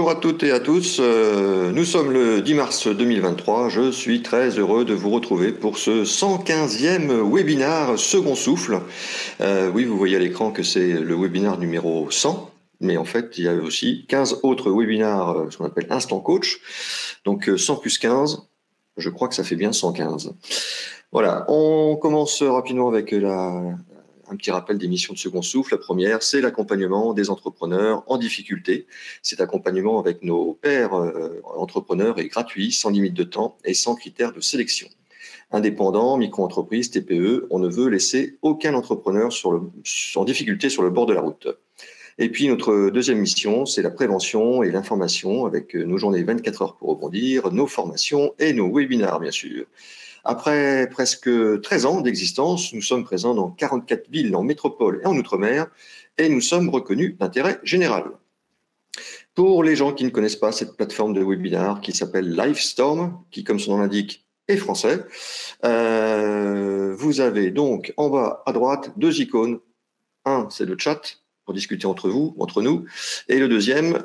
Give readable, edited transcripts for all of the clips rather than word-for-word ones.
Bonjour à toutes et à tous, nous sommes le 10 mars 2023, je suis très heureux de vous retrouver pour ce 115e webinaire Second Souffle. Oui, vous voyez à l'écran que c'est le webinaire numéro 100, mais en fait il y a aussi 15 autres webinaires, ce qu'on appelle Instant Coach, donc 100 plus 15, je crois que ça fait bien 115. Voilà, on commence rapidement avec un petit rappel des missions de Second Souffle. La première, c'est l'accompagnement des entrepreneurs en difficulté. Cet accompagnement avec nos pairs entrepreneurs est gratuit, sans limite de temps et sans critères de sélection. Indépendants, micro-entreprises, TPE, on ne veut laisser aucun entrepreneur en difficulté sur le bord de la route. Et puis notre deuxième mission, c'est la prévention et l'information avec nos journées 24 heures pour rebondir, nos formations et nos webinaires, bien sûr. Après presque 13 ans d'existence, nous sommes présents dans 44 villes en métropole et en outre-mer et nous sommes reconnus d'intérêt général. Pour les gens qui ne connaissent pas cette plateforme de webinaire qui s'appelle Livestorm, qui comme son nom l'indique est français, vous avez donc en bas à droite deux icônes. Un, c'est le chat pour discuter entre nous, et le deuxième,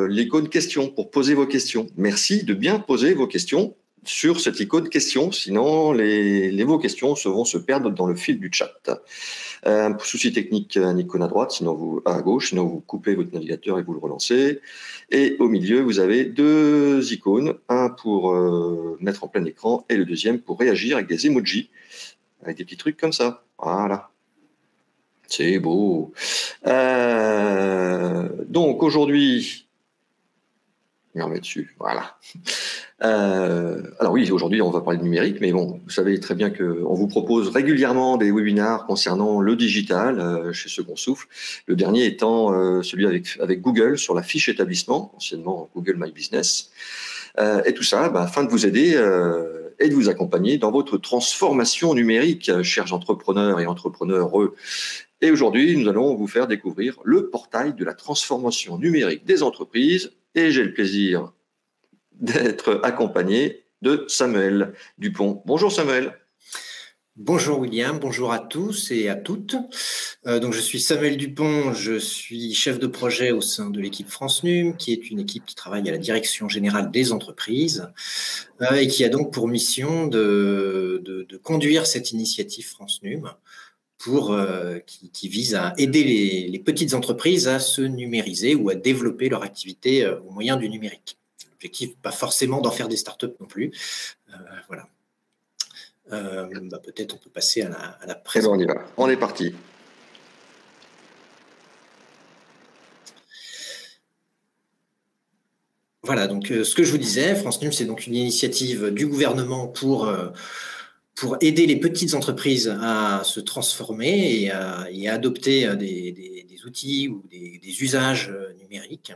l'icône questions pour poser vos questions. Merci de bien poser vos questions sur cette icône questions, sinon vos questions vont se perdre dans le fil du chat. Un souci technique, un icône à droite, à gauche, sinon vous coupez votre navigateur et vous le relancez. Et au milieu, vous avez deux icônes, un pour mettre en plein écran et le deuxième pour réagir avec des emojis, avec des petits trucs comme ça. Voilà. C'est beau. Donc aujourd'hui, je vais remettre dessus, voilà. Alors oui, aujourd'hui on va parler de numérique, mais bon, vous savez très bien qu'on vous propose régulièrement des webinaires concernant le digital chez Second Souffle. Le dernier étant celui avec Google sur la fiche établissement, anciennement Google My Business. Et tout ça, afin de vous aider et de vous accompagner dans votre transformation numérique, chers entrepreneurs et entrepreneureux. Et aujourd'hui, nous allons vous faire découvrir le portail de la transformation numérique des entreprises. Et j'ai le plaisir d'être accompagné de Samuel Dupont. Bonjour Samuel. Bonjour William, bonjour à tous et à toutes. Donc je suis Samuel Dupont, je suis chef de projet au sein de l'équipe France Num, qui est une équipe qui travaille à la direction générale des entreprises et qui a donc pour mission de conduire cette initiative France Num qui vise à aider les petites entreprises à se numériser ou à développer leur activité au moyen du numérique. L'objectif, pas forcément d'en faire des startups non plus. Voilà. Peut-être on peut passer à la présentation. On y va, on est parti. Voilà, donc ce que je vous disais, France Num, c'est donc une initiative du gouvernement pour aider les petites entreprises à se transformer et à adopter des outils ou des usages numériques.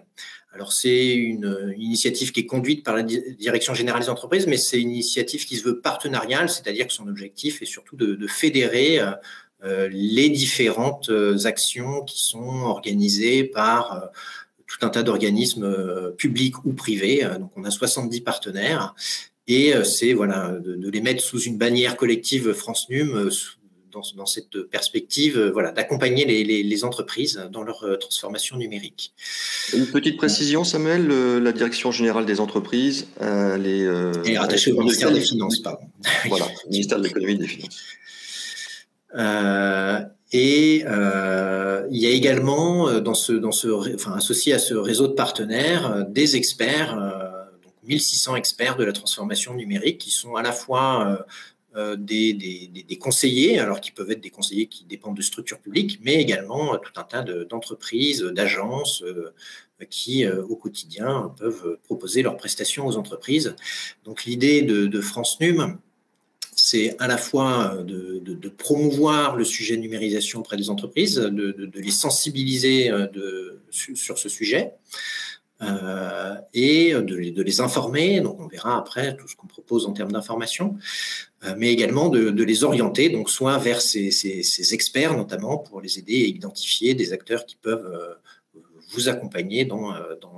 Alors, c'est une initiative qui est conduite par la Direction générale des entreprises, mais c'est une initiative qui se veut partenariale, c'est-à-dire que son objectif est surtout de fédérer les différentes actions qui sont organisées par tout un tas d'organismes publics ou privés. Donc, on a 70 partenaires. Et c'est de les mettre sous une bannière collective France Num, dans cette perspective, d'accompagner les entreprises dans leur transformation numérique. Une petite précision, Samuel, la Direction générale des entreprises, elle est rattachée au ministère des Finances, pardon. Voilà, ministère de l'économie et des finances. Il y a également associé à ce réseau de partenaires des experts. 1600 experts de la transformation numérique qui sont à la fois des conseillers, alors qui peuvent être des conseillers qui dépendent de structures publiques, mais également tout un tas d'entreprises, d'agences qui, au quotidien, peuvent proposer leurs prestations aux entreprises. Donc l'idée de France Num, c'est à la fois de promouvoir le sujet de numérisation auprès des entreprises, de les sensibiliser sur ce sujet, et de les informer. Donc on verra après tout ce qu'on propose en termes d'information, mais également de les orienter, donc soit vers ces experts notamment pour les aider à identifier des acteurs qui peuvent vous accompagner dans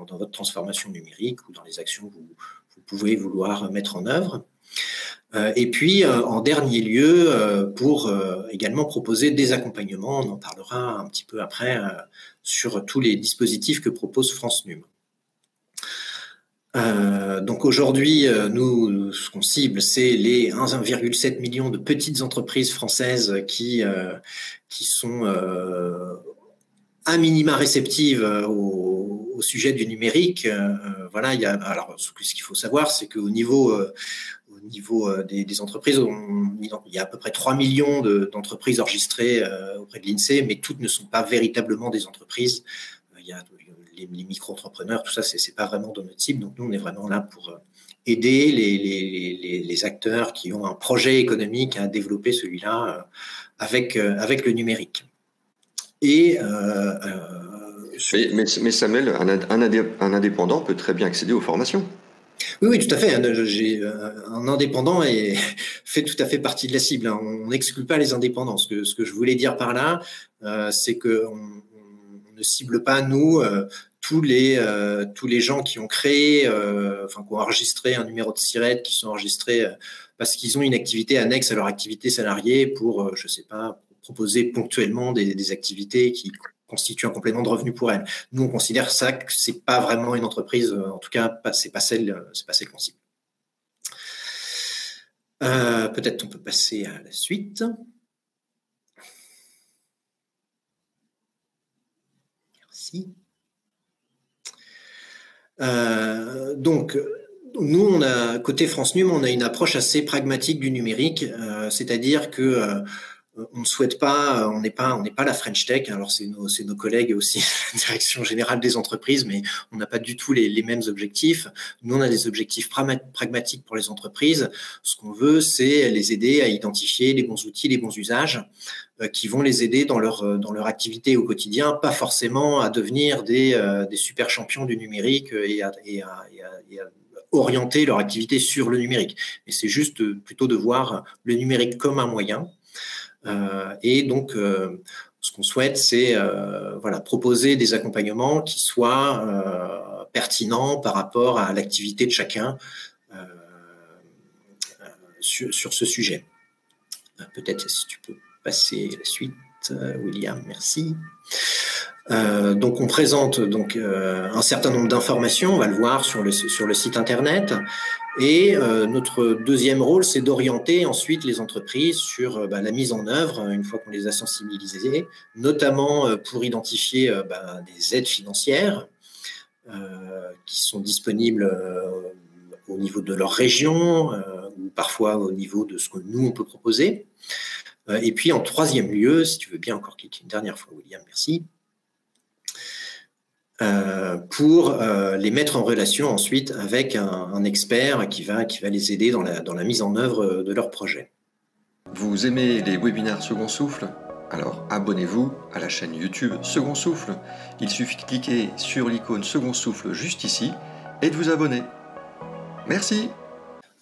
votre transformation numérique ou dans les actions que vous pouvez vouloir mettre en œuvre. Et puis, en dernier lieu, pour également proposer des accompagnements, on en parlera un petit peu après, sur tous les dispositifs que propose France Num. Donc aujourd'hui, nous, ce qu'on cible, c'est les 1,7 million de petites entreprises françaises qui sont à minima réceptives au sujet du numérique. Voilà, alors ce qu'il faut savoir, c'est qu'au niveau des entreprises, il y a à peu près 3 millions d'entreprises enregistrées auprès de l'INSEE, mais toutes ne sont pas véritablement des entreprises. Il y a les micro-entrepreneurs, tout ça, c'est pas vraiment dans notre cible. Donc nous, on est vraiment là pour aider les acteurs qui ont un projet économique à développer celui-là avec le numérique. Et mais Samuel, un indépendant peut très bien accéder aux formations. Oui, tout à fait. Un indépendant fait tout à fait partie de la cible. On n'exclut pas les indépendants. Ce que je voulais dire par là, c'est qu'on ne cible pas, nous, tous les gens qui ont créé, qui ont enregistré un numéro de SIRET, qui sont enregistrés parce qu'ils ont une activité annexe à leur activité salariée pour, je sais pas, proposer ponctuellement des activités qui constitue un complément de revenu pour elle. Nous, on considère ça que c'est pas vraiment une entreprise, en tout cas, c'est pas celle qu'on cible. Peut-être on peut passer à la suite. Merci. Donc, nous, côté France Num, on a une approche assez pragmatique du numérique, c'est-à-dire que on ne souhaite pas, on n'est pas la French Tech. Alors c'est nos collègues aussi, la direction générale des entreprises, mais on n'a pas du tout les mêmes objectifs. Nous, on a des objectifs pragmatiques pour les entreprises. Ce qu'on veut, c'est les aider à identifier les bons outils, les bons usages qui vont les aider dans leur activité au quotidien, pas forcément à devenir des super champions du numérique et à orienter leur activité sur le numérique. Mais c'est juste plutôt de voir le numérique comme un moyen. Et donc, ce qu'on souhaite, c'est proposer des accompagnements qui soient pertinents par rapport à l'activité de chacun sur ce sujet. Peut-être si tu peux passer la suite, William, merci. Donc on présente un certain nombre d'informations, on va le voir sur le site internet. Et notre deuxième rôle, c'est d'orienter ensuite les entreprises sur la mise en œuvre, une fois qu'on les a sensibilisées, notamment pour identifier des aides financières qui sont disponibles au niveau de leur région ou parfois au niveau de ce que nous, on peut proposer. Et puis, en troisième lieu, si tu veux bien encore cliquer une dernière fois, William, merci, pour les mettre en relation ensuite avec un expert qui va les aider dans la mise en œuvre de leur projet. Vous aimez les webinaires Second Souffle? Alors abonnez-vous à la chaîne YouTube Second Souffle. Il suffit de cliquer sur l'icône Second Souffle juste ici et de vous abonner. Merci.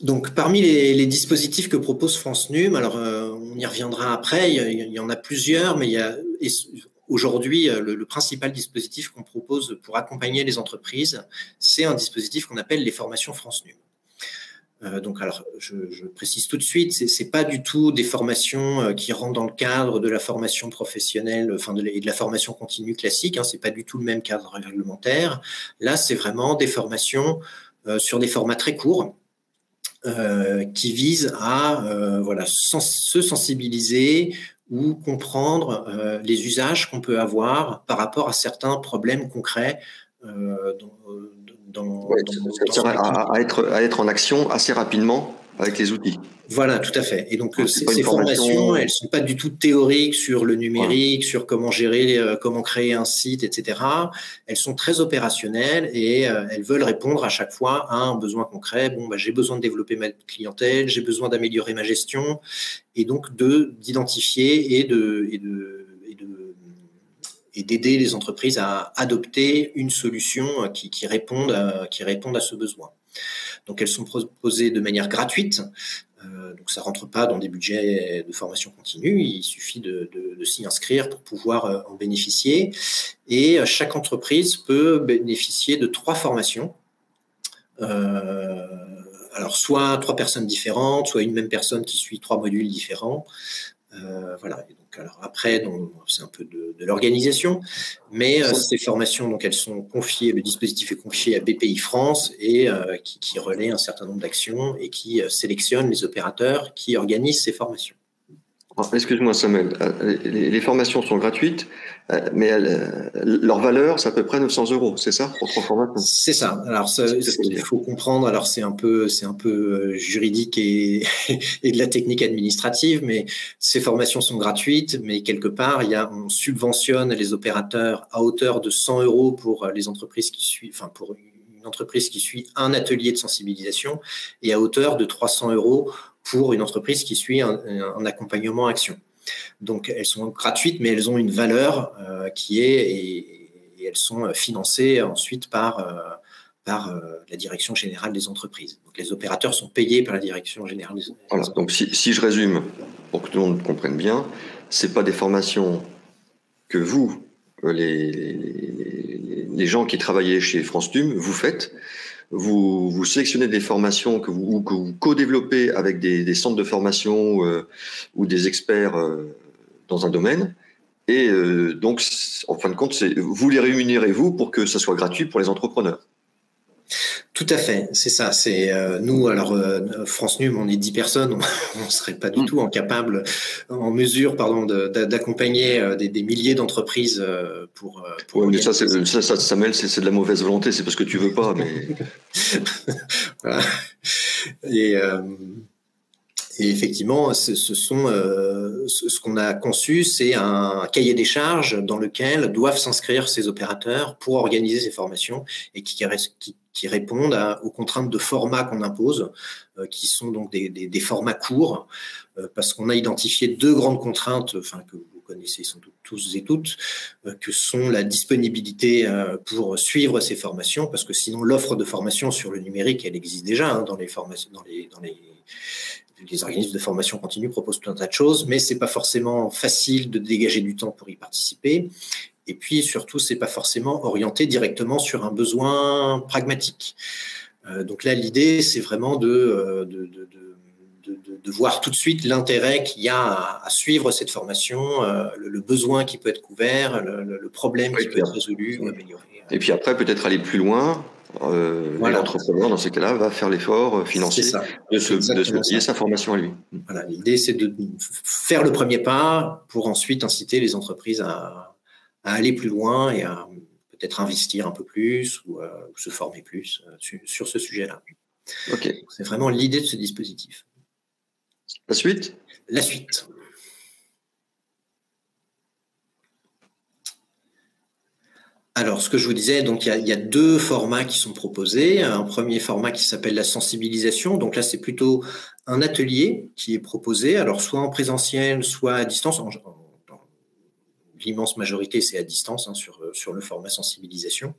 Donc, parmi les dispositifs que propose France Num, alors on y reviendra après, il y en a plusieurs, mais aujourd'hui, le principal dispositif qu'on propose pour accompagner les entreprises, c'est un dispositif qu'on appelle les formations France Num. Donc, alors, je précise tout de suite, c'est pas du tout des formations qui rentrent dans le cadre de la formation professionnelle, et de la formation continue classique. C'est pas du tout le même cadre réglementaire. Là, c'est vraiment des formations sur des formats très courts. Qui visent à se sensibiliser ou comprendre les usages qu'on peut avoir par rapport à certains problèmes concrets à être en action assez rapidement avec les outils. Voilà, tout à fait. Et donc, ces formations, elles ne sont pas du tout théoriques sur le numérique, sur comment gérer, comment créer un site, etc. Elles sont très opérationnelles et elles veulent répondre à chaque fois à un besoin concret. Bon, j'ai besoin de développer ma clientèle, j'ai besoin d'améliorer ma gestion et donc d'identifier et d'aider les entreprises à adopter une solution qui réponde à ce besoin. Donc, elles sont proposées de manière gratuite. Donc, ça ne rentre pas dans des budgets de formation continue. Il suffit de s'y inscrire pour pouvoir en bénéficier. Et chaque entreprise peut bénéficier de 3 formations. Alors, soit 3 personnes différentes, soit une même personne qui suit 3 modules différents. Voilà. Et donc, alors après, c'est un peu de l'organisation, mais ces formations, donc elles sont confiées, le dispositif est confié à BPI France et qui relaie un certain nombre d'actions et qui sélectionne les opérateurs qui organisent ces formations. Excuse-moi Samuel, les formations sont gratuites, mais leur valeur, c'est à peu près 900 €, c'est ça, pour 3 formations? C'est ça. Alors, ce qu'il faut comprendre, alors c'est un peu juridique et, et de la technique administrative, mais ces formations sont gratuites, mais quelque part, on subventionne les opérateurs à hauteur de 100 € pour les entreprises qui suivent, enfin pour une entreprise qui suit un atelier de sensibilisation, et à hauteur de 300 € pour une entreprise qui suit un accompagnement action. Donc, elles sont gratuites, mais elles ont une valeur qui est, et elles sont financées ensuite par la Direction générale des entreprises. Donc, les opérateurs sont payés par la Direction générale des entreprises. Voilà, donc si je résume, pour que tout le monde comprenne bien, ce n'est pas des formations que vous, les gens qui travaillaient chez France TUM, vous faites. Vous sélectionnez des formations que vous co-développez avec des centres de formation ou des experts dans un domaine. Et donc, en fin de compte, vous les rémunérez, vous, pour que ça soit gratuit pour les entrepreneurs. Tout à fait, c'est ça. C'est nous, alors France NUM, on est 10 personnes, on ne serait pas du tout en mesure, d'accompagner des milliers d'entreprises pour. Ouais, mais ça, Samuel, c'est de la mauvaise volonté, c'est parce que tu veux pas, mais. Voilà. Et effectivement, ce qu'on a conçu, c'est un cahier des charges dans lequel doivent s'inscrire ces opérateurs pour organiser ces formations et qui répondent aux contraintes de format qu'on impose, qui sont donc des formats courts, parce qu'on a identifié 2 grandes contraintes, que vous connaissez sans doute tous et toutes, que sont la disponibilité pour suivre ces formations, parce que sinon l'offre de formation sur le numérique, elle existe déjà dans les formations, les organismes de formation continue proposent tout un tas de choses, mais c'est pas forcément facile de dégager du temps pour y participer. Et puis surtout, c'est pas forcément orienté directement sur un besoin pragmatique. Donc là, l'idée, c'est vraiment de voir tout de suite l'intérêt qu'il y a à suivre cette formation, le besoin qui peut être couvert, le problème qui peut être résolu ou amélioré. Et puis après, peut-être aller plus loin. Voilà. L'entrepreneur, dans ces cas-là, va faire l'effort financier de se payer sa formation à lui. Voilà, l'idée, c'est de faire le premier pas pour ensuite inciter les entreprises à aller plus loin et à peut-être investir un peu plus ou se former plus sur ce sujet-là. Okay. C'est vraiment l'idée de ce dispositif. La suite ? La suite. Alors, ce que je vous disais, donc il y a 2 formats qui sont proposés. Un premier format qui s'appelle la sensibilisation. Donc là, c'est plutôt un atelier qui est proposé, alors soit en présentiel, soit à distance. Dans l'immense majorité, c'est à distance sur le format sensibilisation.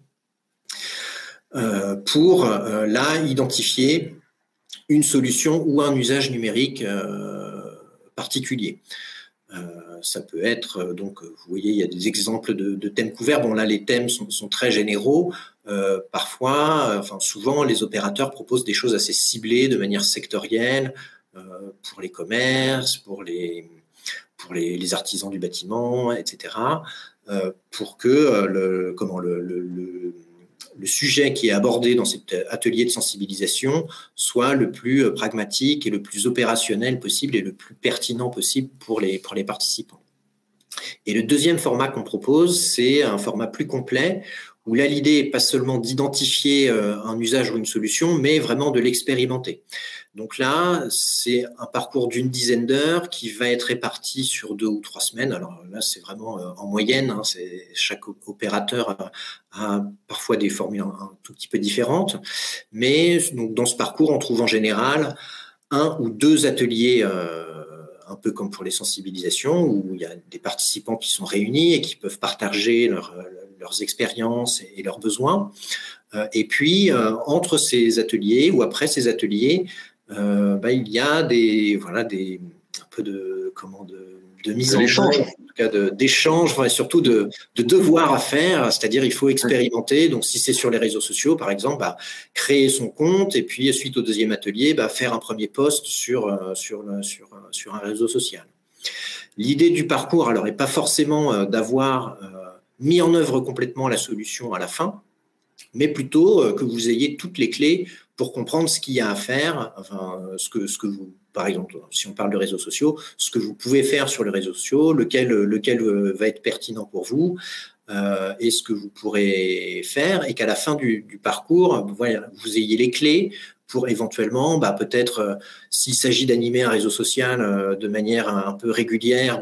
Pour là identifier une solution ou un usage numérique particulier. Ça peut être, donc vous voyez, il y a des exemples de thèmes couverts. Bon, là, les thèmes sont très généraux. Parfois, souvent, les opérateurs proposent des choses assez ciblées de manière sectorielle pour les commerces, pour les artisans du bâtiment, etc. Pour que le sujet qui est abordé dans cet atelier de sensibilisation soit le plus pragmatique et le plus opérationnel possible et le plus pertinent possible pour les participants. Et le deuxième format qu'on propose, c'est un format plus complet où là, l'idée n'est pas seulement d'identifier un usage ou une solution, mais vraiment de l'expérimenter. Donc là, c'est un parcours d'une dizaine d'heures qui va être réparti sur 2 ou 3 semaines. Alors là, c'est vraiment en moyenne. Chaque opérateur a parfois des formules un tout petit peu différentes. Mais donc, dans ce parcours, on trouve en général 1 ou 2 ateliers un peu comme pour les sensibilisations, où il y a des participants qui sont réunis et qui peuvent partager leurs expériences et leurs besoins. Et puis, entre ces ateliers ou après ces ateliers, il y a un peu de mise en œuvre, en tout cas d'échange, et surtout de devoirs à faire, c'est-à-dire il faut expérimenter. Donc, si c'est sur les réseaux sociaux, par exemple, créer son compte et puis, suite au deuxième atelier, faire un premier post sur un réseau social. L'idée du parcours, alors, n'est pas forcément d'avoir mis en œuvre complètement la solution à la fin, mais plutôt que vous ayez toutes les clés pour comprendre ce qu'il y a à faire, enfin, ce que vous, par exemple, si on parle de réseaux sociaux, ce que vous pouvez faire sur les réseaux sociaux, lequel va être pertinent pour vous, et ce que vous pourrez faire, et qu'à la fin du parcours, voilà, vous ayez les clés pour éventuellement, peut-être, s'il s'agit d'animer un réseau social de manière un peu régulière,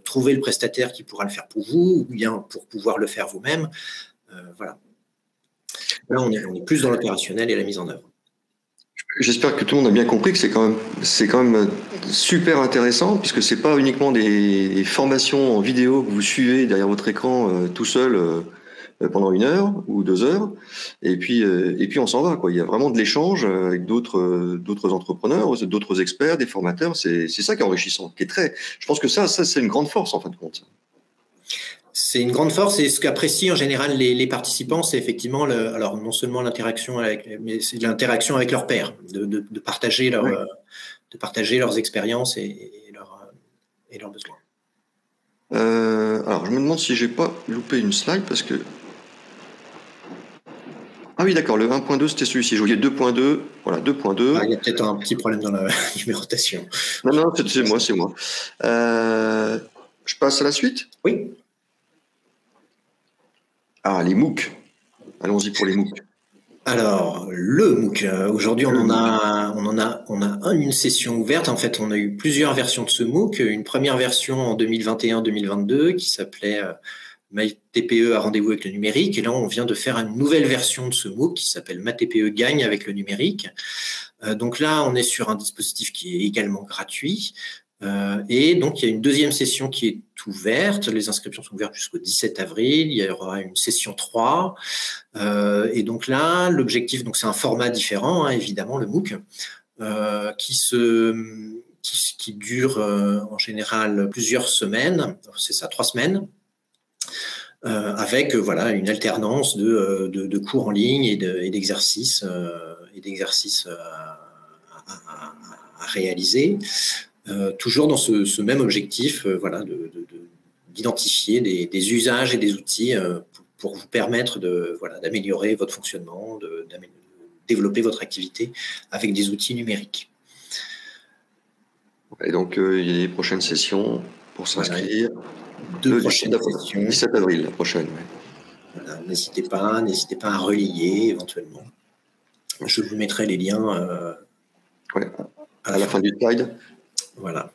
trouver le prestataire qui pourra le faire pour vous, ou bien pour pouvoir le faire vous-même. Voilà. Là, on est plus dans l'opérationnel et la mise en œuvre. J'espère que tout le monde a bien compris que c'est quand même super intéressant, puisque c'est pas uniquement des formations en vidéo que vous suivez derrière votre écran tout seul pendant 1 heure ou 2 heures, et puis on s'en va, quoi. Il y a vraiment de l'échange avec d'autres entrepreneurs, d'autres experts, des formateurs. C'est ça qui est enrichissant, qui est très. Je pense que ça c'est une grande force en fin de compte. C'est une grande force, et ce qu'apprécient en général les participants, c'est effectivement alors non seulement l'interaction mais c'est l'interaction avec leurs pairs, de partager de partager leurs expériences et leurs besoins. Alors je me demande si j'ai pas loupé une slide, parce que ah oui, d'accord, le 1.2 c'était celui-ci. Je voyais 2.2, voilà, 2.2. Il y a peut-être un petit problème dans la numérotation. Non, c'est moi. Je passe à la suite? Oui. Ah, les MOOC. Allons-y pour les MOOC. Alors, le MOOC, aujourd'hui, on a une session ouverte. En fait, on a eu plusieurs versions de ce MOOC. Une première version en 2021-2022 qui s'appelait Ma TPE a rendez-vous avec le numérique. Et là, on vient de faire une nouvelle version de ce MOOC qui s'appelle Ma TPE gagne avec le numérique. Donc là, on est sur un dispositif qui est également gratuit. Et donc, il y a une deuxième session qui est ouverte. Les inscriptions sont ouvertes jusqu'au 17 avril. Il y aura une session 3. Et donc là, l'objectif, donc c'est un format différent, hein, évidemment, le MOOC, qui dure en général plusieurs semaines. C'est ça, 3 semaines. Avec voilà, une alternance de cours en ligne et d'exercices à réaliser. Toujours dans ce même objectif, voilà, d'identifier des usages et des outils pour vous permettre d'améliorer votre fonctionnement, de développer votre activité avec des outils numériques. Et donc, il y a les prochaines sessions pour s'inscrire. Voilà, 2 prochaines sessions. 17 avril, la prochaine. Ouais. Voilà, n'hésitez pas à relayer éventuellement. Je vous mettrai les liens à la fin du slide. Voilà.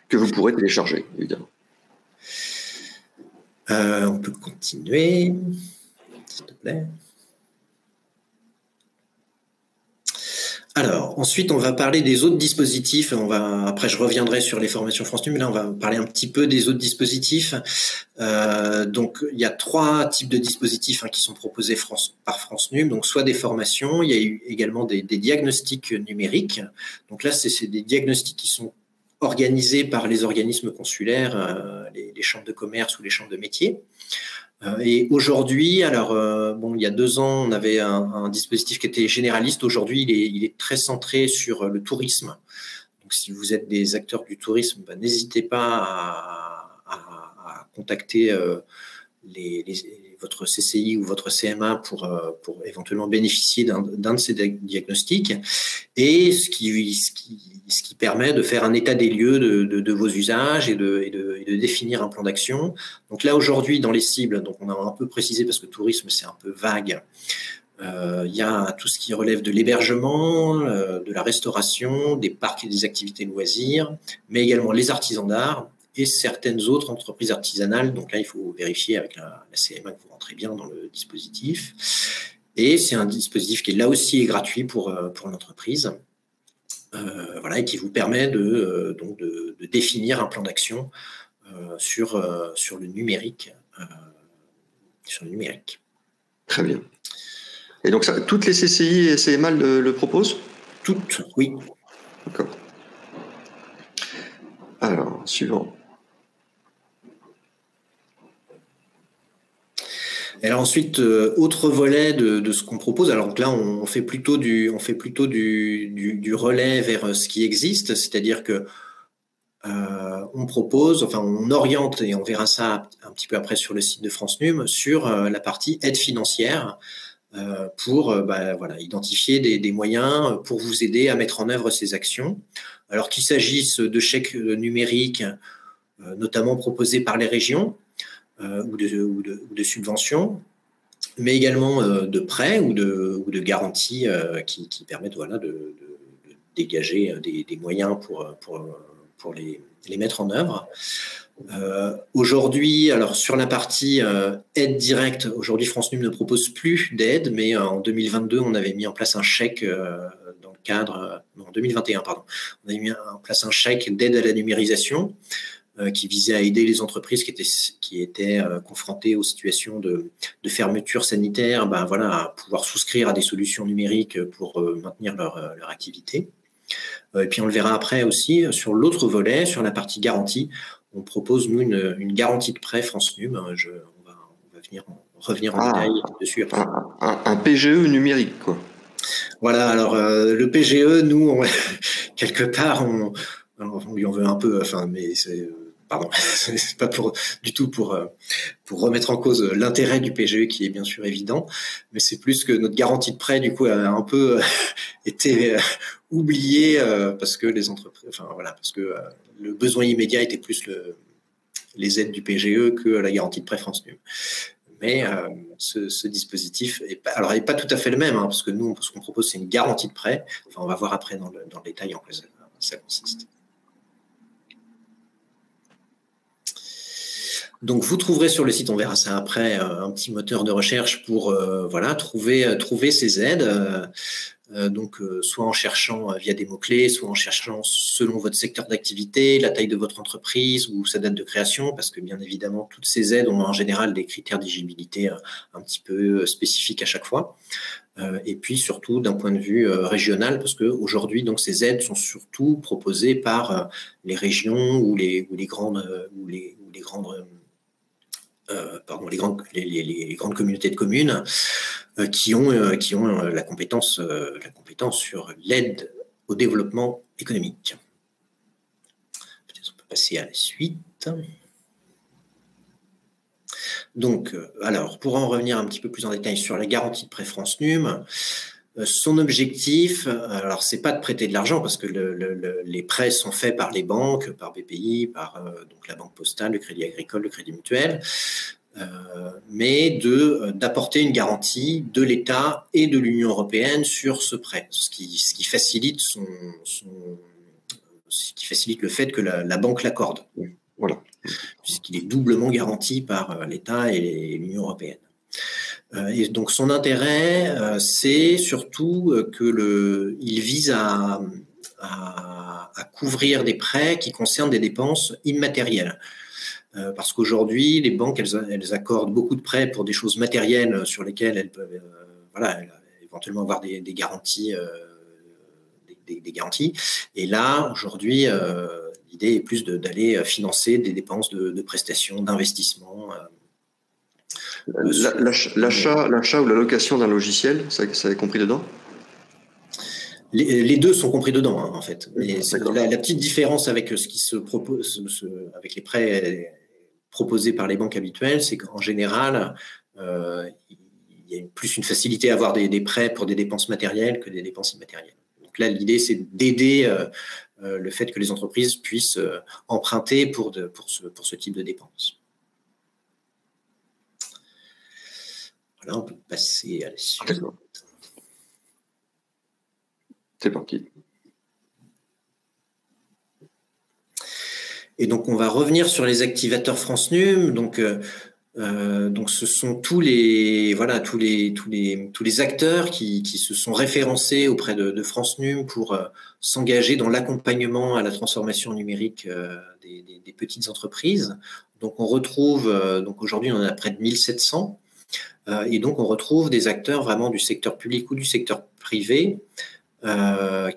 Que vous pourrez télécharger, évidemment. On peut continuer, s'il te plaît. Alors, ensuite, on va parler des autres dispositifs. Après, je reviendrai sur les formations France Num, mais là, on va parler un petit peu des autres dispositifs. Donc, il y a 3 types de dispositifs qui sont proposés par France Num. Donc, soit des formations, il y a eu également des diagnostics numériques. Donc là, c'est des diagnostics qui sont organisés par les organismes consulaires, les chambres de commerce ou les chambres de métiers. Et aujourd'hui, alors il y a 2 ans, on avait un dispositif qui était généraliste. Aujourd'hui, il est très centré sur le tourisme. Donc, si vous êtes des acteurs du tourisme, n'hésitez pas à contacter votre CCI ou votre CMA pour éventuellement bénéficier d'un de ces diagnostics, et ce qui permet de faire un état des lieux de vos usages et de définir un plan d'action. Donc là, aujourd'hui, dans les cibles, donc on a un peu précisé parce que tourisme, c'est un peu vague. Il y a tout ce qui relève de l'hébergement, de la restauration, des parcs et des activités loisirs, mais également les artisans d'art et certaines autres entreprises artisanales. Donc là, il faut vérifier avec la CMA que vous rentrez bien dans le dispositif. Et c'est un dispositif qui, là aussi, est gratuit pour l'entreprise. Voilà, et qui vous permet de définir un plan d'action sur le numérique. Très bien. Et donc, toutes les CCI et CMA le proposent? Toutes, oui. D'accord. Alors, suivant. Et alors ensuite, autre volet de ce qu'on propose. Alors donc là, on fait plutôt du relais vers ce qui existe, c'est-à-dire que on propose, enfin on oriente, et on verra ça un petit peu après sur le site de France Num, sur la partie aide financière pour voilà, identifier des moyens pour vous aider à mettre en œuvre ces actions. Alors qu'il s'agisse de chèques numériques, notamment proposés par les régions, ou de subventions, mais également de prêts ou de garanties qui permettent voilà, de dégager des moyens pour les mettre en œuvre. Aujourd'hui, alors sur la partie aide directe, aujourd'hui France Num ne propose plus d'aide, mais en 2022, on avait mis en place un chèque dans le cadre, non, en 2021, pardon, on avait mis en place un chèque d'aide à la numérisation qui visait à aider les entreprises qui étaient confrontées aux situations de fermeture sanitaire, voilà, à pouvoir souscrire à des solutions numériques pour maintenir leur activité. Et puis on le verra après aussi, sur l'autre volet, sur la partie garantie, on propose, nous, une garantie de prêt France Num. On va revenir en détail dessus après. Un PGE numérique, quoi. Voilà, alors le PGE, nous, quelque part, on lui en veut un peu, enfin, mais c'est... Pardon, c'est pas du tout pour remettre en cause l'intérêt du PGE qui est bien sûr évident, mais c'est plus que notre garantie de prêt du coup a un peu été oubliée parce que les entreprises, enfin voilà, parce que le besoin immédiat était plus les aides du PGE que la garantie de prêt France Num. Mais ce dispositif est pas tout à fait le même, hein, parce que nous, ce qu'on propose, c'est une garantie de prêt. Enfin, on va voir après dans le détail en quoi ça consiste. Donc, vous trouverez sur le site, on verra ça après, un petit moteur de recherche pour voilà, trouver ces aides. Donc, soit en cherchant via des mots-clés, soit en cherchant selon votre secteur d'activité, la taille de votre entreprise ou sa date de création, parce que bien évidemment, toutes ces aides ont en général des critères d'éligibilité un petit peu spécifiques à chaque fois. Et puis surtout d'un point de vue régional, parce qu'aujourd'hui, donc, ces aides sont surtout proposées par les régions ou les grandes communautés de communes qui ont la compétence sur l'aide au développement économique. Peut-être on peut passer à la suite. Donc, alors, pour en revenir un petit peu plus en détail sur la garantie de prêt France Num, son objectif, alors c'est pas de prêter de l'argent parce que les prêts sont faits par les banques, par BPI, par donc la Banque Postale, le Crédit Agricole, le Crédit Mutuel, mais d'apporter une garantie de l'État et de l'Union européenne sur ce prêt, ce qui facilite le fait que la banque l'accorde. Voilà. Puisqu'il est doublement garanti par l'État et l'Union européenne. Et donc son intérêt, c'est surtout qu'il vise à couvrir des prêts qui concernent des dépenses immatérielles. Parce qu'aujourd'hui, les banques, elles accordent beaucoup de prêts pour des choses matérielles sur lesquelles elles peuvent éventuellement avoir des garanties. Des garanties. Et là, aujourd'hui, l'idée est plus d'aller financer des dépenses de prestations, d'investissement. L'achat ou la location d'un logiciel, ça est compris dedans? Les deux sont compris dedans, hein, en fait. Mais la petite différence avec ce qui se propose, avec les prêts proposés par les banques habituelles, c'est qu'en général, il y a plus une facilité à avoir des prêts pour des dépenses matérielles que des dépenses immatérielles. Donc là, l'idée, c'est d'aider le fait que les entreprises puissent emprunter pour ce type de dépenses. Voilà, on peut passer à la suite. C'est parti. Et donc, on va revenir sur les activateurs France Num. Donc, ce sont tous les acteurs qui se sont référencés auprès de France Num pour s'engager dans l'accompagnement à la transformation numérique des petites entreprises. Donc, on retrouve, donc aujourd'hui, on en a près de 1700. Et donc, on retrouve des acteurs vraiment du secteur public ou du secteur privé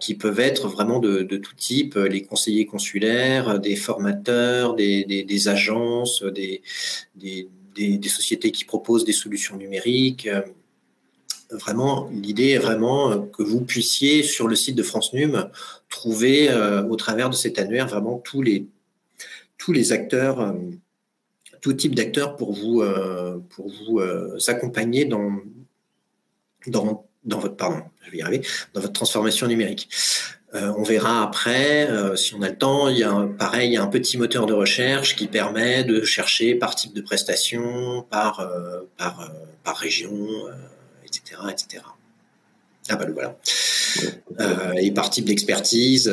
qui peuvent être vraiment de tout type, les conseillers consulaires, des formateurs, des agences, des sociétés qui proposent des solutions numériques. Vraiment, l'idée est vraiment que vous puissiez, sur le site de France Num, trouver au travers de cet annuaire vraiment tous tous les acteurs, tout type d'acteurs pour vous accompagner dans votre, pardon, je vais y arriver, dans votre transformation numérique. On verra après, si on a le temps, il y a un petit moteur de recherche qui permet de chercher par type de prestation, par région, etc., etc. Ah bah le voilà. Et par type d'expertise,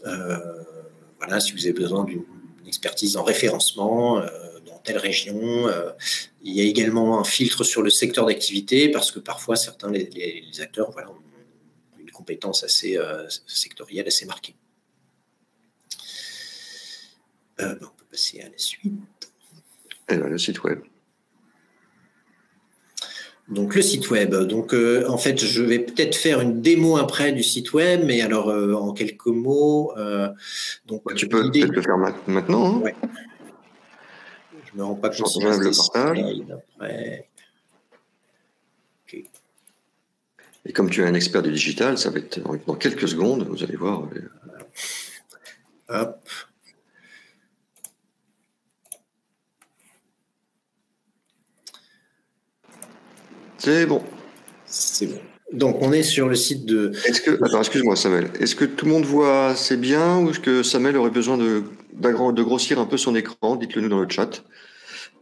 voilà, si vous avez besoin d'une expertise en référencement dans telle région. Il y a également un filtre sur le secteur d'activité parce que parfois certains les acteurs, voilà, ont une compétence assez sectorielle, assez marquée. On peut passer à la suite. Et là, le site web. Donc le site web. Donc en fait, je vais peut-être faire une démo après du site web, mais alors en quelques mots. Donc tu peux peut-être le faire maintenant. Hein. Ouais. Je me rends pas compte si je le partage. Après. Okay. Et comme tu es un expert du digital, ça va être dans quelques secondes, vous allez voir. Hop. C'est bon. C'est bon. Donc, on est sur le site de... Attends, excuse-moi, Samuel. Est-ce que tout le monde voit assez bien ou est-ce que Samuel aurait besoin de grossir un peu son écran? Dites-le nous dans le chat.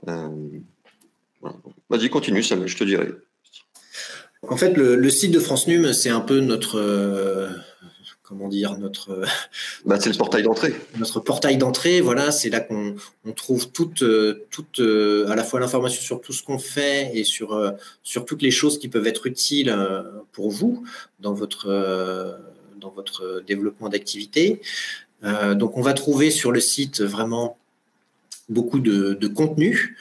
Voilà. Vas-y, continue, Samuel, je te dirai. En fait, le site de France Num, c'est un peu notre... comment dire, c'est le portail d'entrée. Notre portail d'entrée, voilà, c'est là qu'on trouve toute à la fois l'information sur tout ce qu'on fait et sur toutes les choses qui peuvent être utiles pour vous dans votre développement d'activité. Donc, on va trouver sur le site vraiment beaucoup de contenus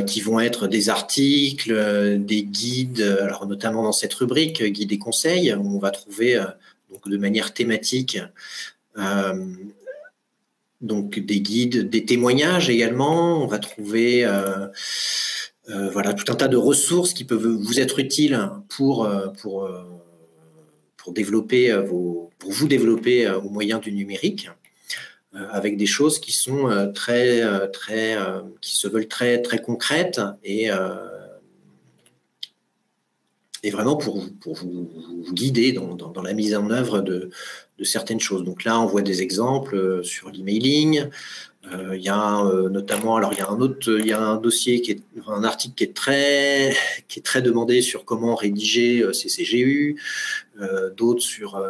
qui vont être des articles, des guides, alors notamment dans cette rubrique guides et conseils, où on va trouver donc de manière thématique donc des guides, des témoignages également. On va trouver voilà, tout un tas de ressources qui peuvent vous être utiles pour développer pour vous développer au moyen du numérique, avec des choses qui sont qui se veulent très concrètes et vraiment pour vous guider dans la mise en œuvre de certaines choses. Donc là, on voit des exemples sur l'emailing. Il y a notamment, alors il y a un dossier un article qui est très demandé sur comment rédiger ces CGU, d'autres sur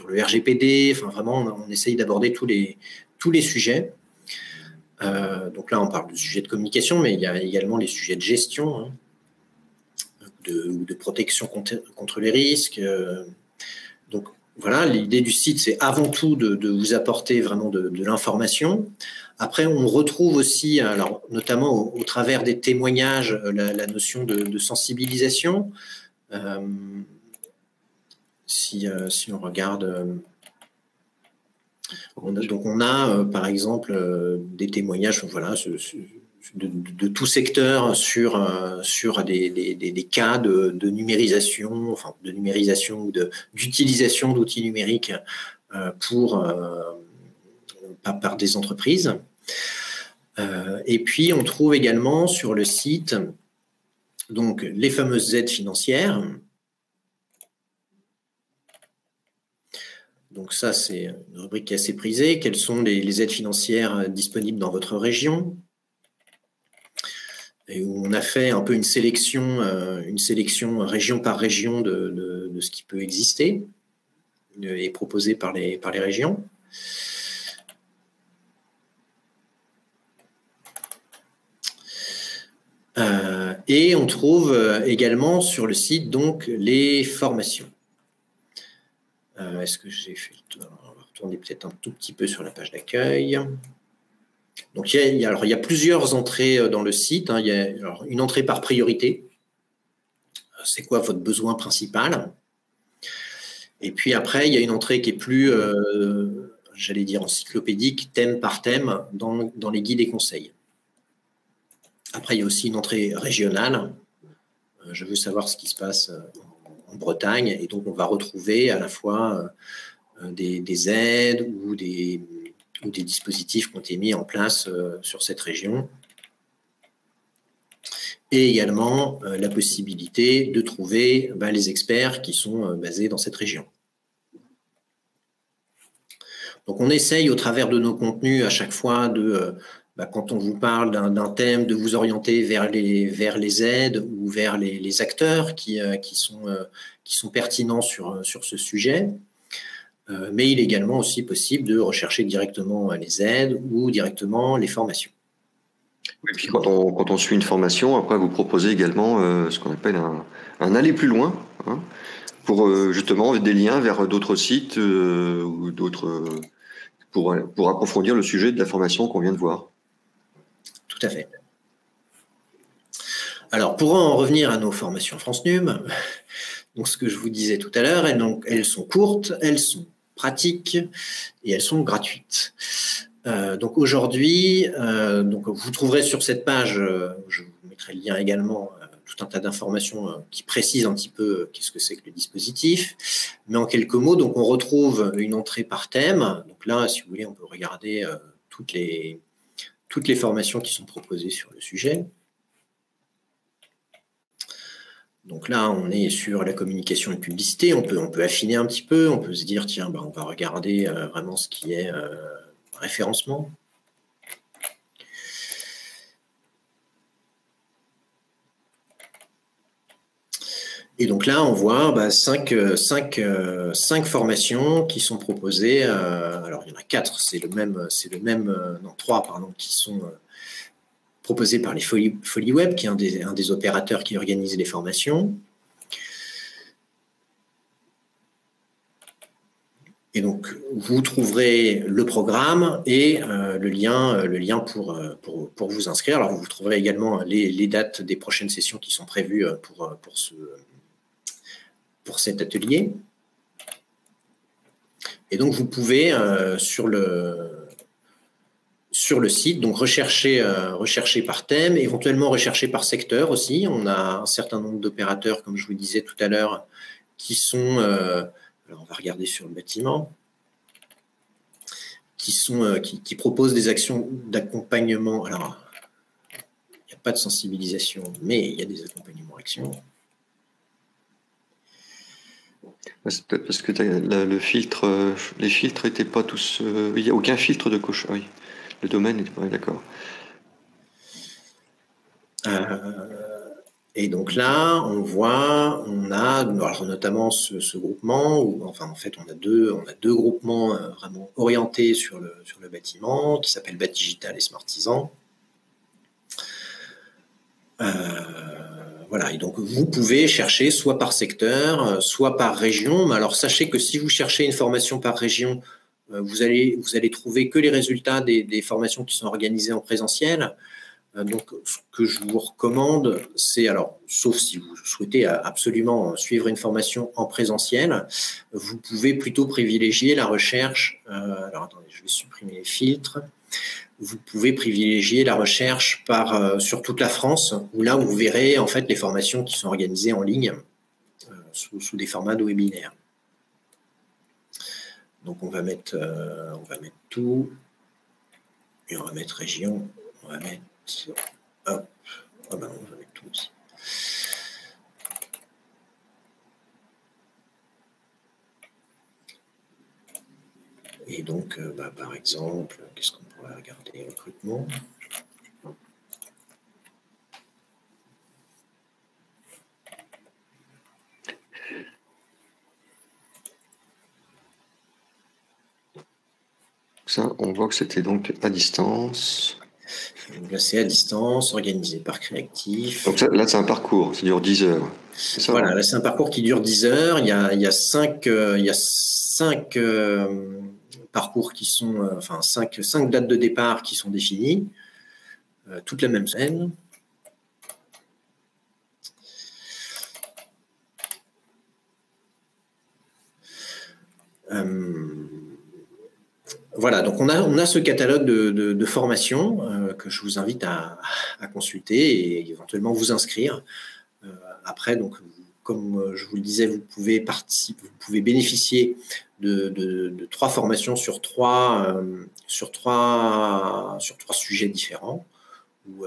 le RGPD. Enfin, vraiment, on essaye d'aborder tous les sujets. Donc là, on parle de sujets de communication, mais il y a également les sujets de gestion. Hein, de protection contre les risques. Donc voilà, l'idée du site, c'est avant tout de vous apporter vraiment de l'information. Après, on retrouve aussi, alors, notamment au travers des témoignages, la notion de sensibilisation. Si on regarde... donc on a, par exemple, des témoignages, voilà, de tout secteur sur des cas de numérisation, enfin de numérisation ou d'utilisation d'outils numériques par des entreprises. Et puis on trouve également sur le site donc les fameuses aides financières. Donc ça, c'est une rubrique qui est assez prisée. Quelles sont les aides financières disponibles dans votre région ? Et où on a fait un peu une sélection région par région de ce qui peut exister et proposé par les régions. Et on trouve également sur le site donc les formations. Est-ce que j'ai fait le tour ? On va retourner peut-être un tout petit peu sur la page d'accueil. Donc, il y a plusieurs entrées dans le site. Hein. Il y a alors, une entrée par priorité. C'est quoi votre besoin principal? Et puis après, il y a une entrée qui est plus, j'allais dire, encyclopédique, thème par thème, dans les guides et conseils. Après, il y a aussi une entrée régionale. Je veux savoir ce qui se passe en Bretagne. Et donc, on va retrouver à la fois des aides ou ou des dispositifs qui ont été mis en place sur cette région. Et également la possibilité de trouver les experts qui sont basés dans cette région. Donc on essaye au travers de nos contenus à chaque fois de, quand on vous parle d'un thème, de vous orienter vers les aides ou vers les acteurs qui sont pertinents sur ce sujet. Mais il est également aussi possible de rechercher directement les aides ou directement les formations. Et puis quand on suit une formation, après vous proposez également ce qu'on appelle un aller plus loin, hein, pour justement des liens vers d'autres sites ou d'autres pour approfondir le sujet de la formation qu'on vient de voir. Tout à fait. Alors pour en revenir à nos formations France Num, donc ce que je vous disais tout à l'heure, elles sont courtes, elles sont pratiques et elles sont gratuites. Donc aujourd'hui, vous trouverez sur cette page, je vous mettrai le lien également, tout un tas d'informations qui précisent un petit peu qu'est-ce que c'est que le dispositif. Mais en quelques mots, donc on retrouve une entrée par thème. Donc là, si vous voulez, on peut regarder toutes les formations qui sont proposées sur le sujet. Donc là, on est sur la communication et publicité. On peut affiner un petit peu. On peut se dire, tiens, on va regarder vraiment ce qui est référencement. Et donc là, on voit 5 formations qui sont proposées. Alors, il y en a 4, non, 3, pardon, qui sont proposées par les Folies Web, qui est un des opérateurs qui organise les formations. Et donc, vous trouverez le programme et le lien pour vous inscrire. Alors, vous trouverez également les dates des prochaines sessions qui sont prévues pour cet atelier. Et donc, vous pouvez, sur le site, donc rechercher par thème, éventuellement rechercher par secteur aussi. On a un certain nombre d'opérateurs, comme je vous disais tout à l'heure, qui sont... alors, on va regarder sur le bâtiment, qui proposent des actions d'accompagnement. Alors, il n'y a pas de sensibilisation, mais il y a des accompagnements actions. C'est peut-être parce que le filtre, les filtres n'étaient pas tous... il n'y a aucun filtre de coche. Oui, le domaine n'était pas d'accord. Et donc là, on a alors notamment ce groupement, où enfin en fait on a deux groupements vraiment orientés sur le bâtiment, qui s'appellent Bâtigital et Smartisan. Voilà, et donc vous pouvez chercher soit par secteur, soit par région. Mais alors sachez que si vous cherchez une formation par région, vous allez trouver que les résultats des formations qui sont organisées en présentiel. Donc, ce que je vous recommande, c'est, alors, sauf si vous souhaitez absolument suivre une formation en présentiel, vous pouvez plutôt privilégier la recherche. Alors, attendez, je vais supprimer les filtres. Vous pouvez privilégier la recherche sur toute la France, où là, vous verrez en fait les formations qui sont organisées en ligne sous des formats de webinaire. Donc, on va mettre tout, et on va mettre région, on va mettre. Hop. Ah ben non, on va mettre tout aussi. Et donc, par exemple, qu'est-ce qu'on pourrait regarder? Recrutement. Ça, on voit que c'était donc à distance. Donc là, c'est à distance, organisé par Créactif. Donc ça, là, c'est un parcours, ça dure 10 heures. Ça, voilà, là, c'est un parcours qui dure 10 heures. Il y a 5 parcours qui sont, enfin, 5 dates de départ qui sont définies, toute la même semaine. Voilà, donc on a ce catalogue de formations que je vous invite à consulter et éventuellement vous inscrire. Après, donc, vous comme je vous le disais, vous pouvez bénéficier de 3 formations sur trois sujets différents, ou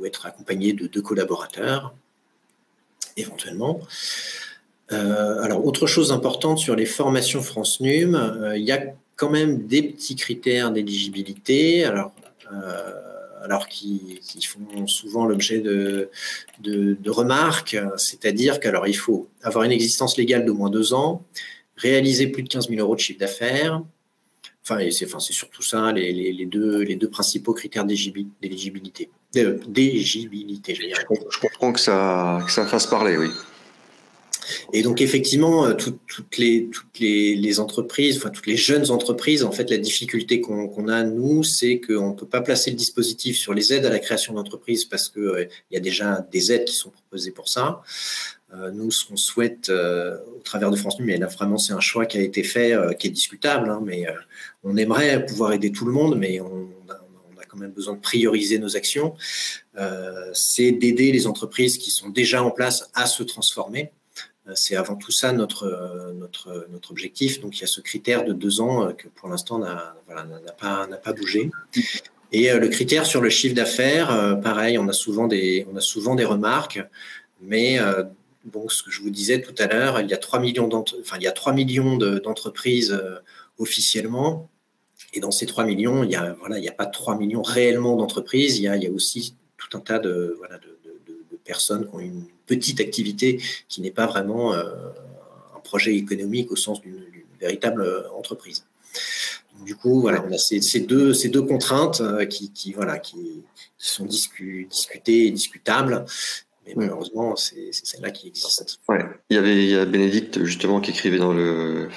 être accompagné de 2 collaborateurs, éventuellement. Alors, autre chose importante sur les formations France NUM, il y a quand même des petits critères d'éligibilité, alors qui font souvent l'objet de remarques, c'est-à-dire qu'il faut avoir une existence légale d'au moins 2 ans, réaliser plus de 15 000 € de chiffre d'affaires. C'est surtout ça les deux principaux critères d'éligibilité. Je comprends que ça fasse parler, oui. Et donc effectivement, toutes les entreprises, toutes les jeunes entreprises, en fait, la difficulté qu'on a, nous, c'est qu'on ne peut pas placer le dispositif sur les aides à la création d'entreprise parce qu'il y a déjà des aides qui sont proposées pour ça. Nous, ce qu'on souhaite au travers de France NUM, et là vraiment c'est un choix qui a été fait, qui est discutable, hein, mais on aimerait pouvoir aider tout le monde, mais on a quand même besoin de prioriser nos actions. C'est d'aider les entreprises qui sont déjà en place à se transformer. C'est avant tout ça notre objectif. Donc il y a ce critère de 2 ans que pour l'instant n'a pas bougé. Et le critère sur le chiffre d'affaires, pareil, on a souvent des remarques, mais bon, ce que je vous disais tout à l'heure, il y a 3 millions d'entreprises officiellement, et dans ces 3 millions, il y a pas 3 millions réellement d'entreprises, il y a aussi tout un tas de personnes qui ont une petite activité qui n'est pas vraiment un projet économique au sens d'une véritable entreprise. Donc, du coup, on a ces deux contraintes qui sont discutées et discutables. Mais malheureusement, c'est celle-là qui existe. Ouais. Il y a Bénédicte, justement, qui écrivait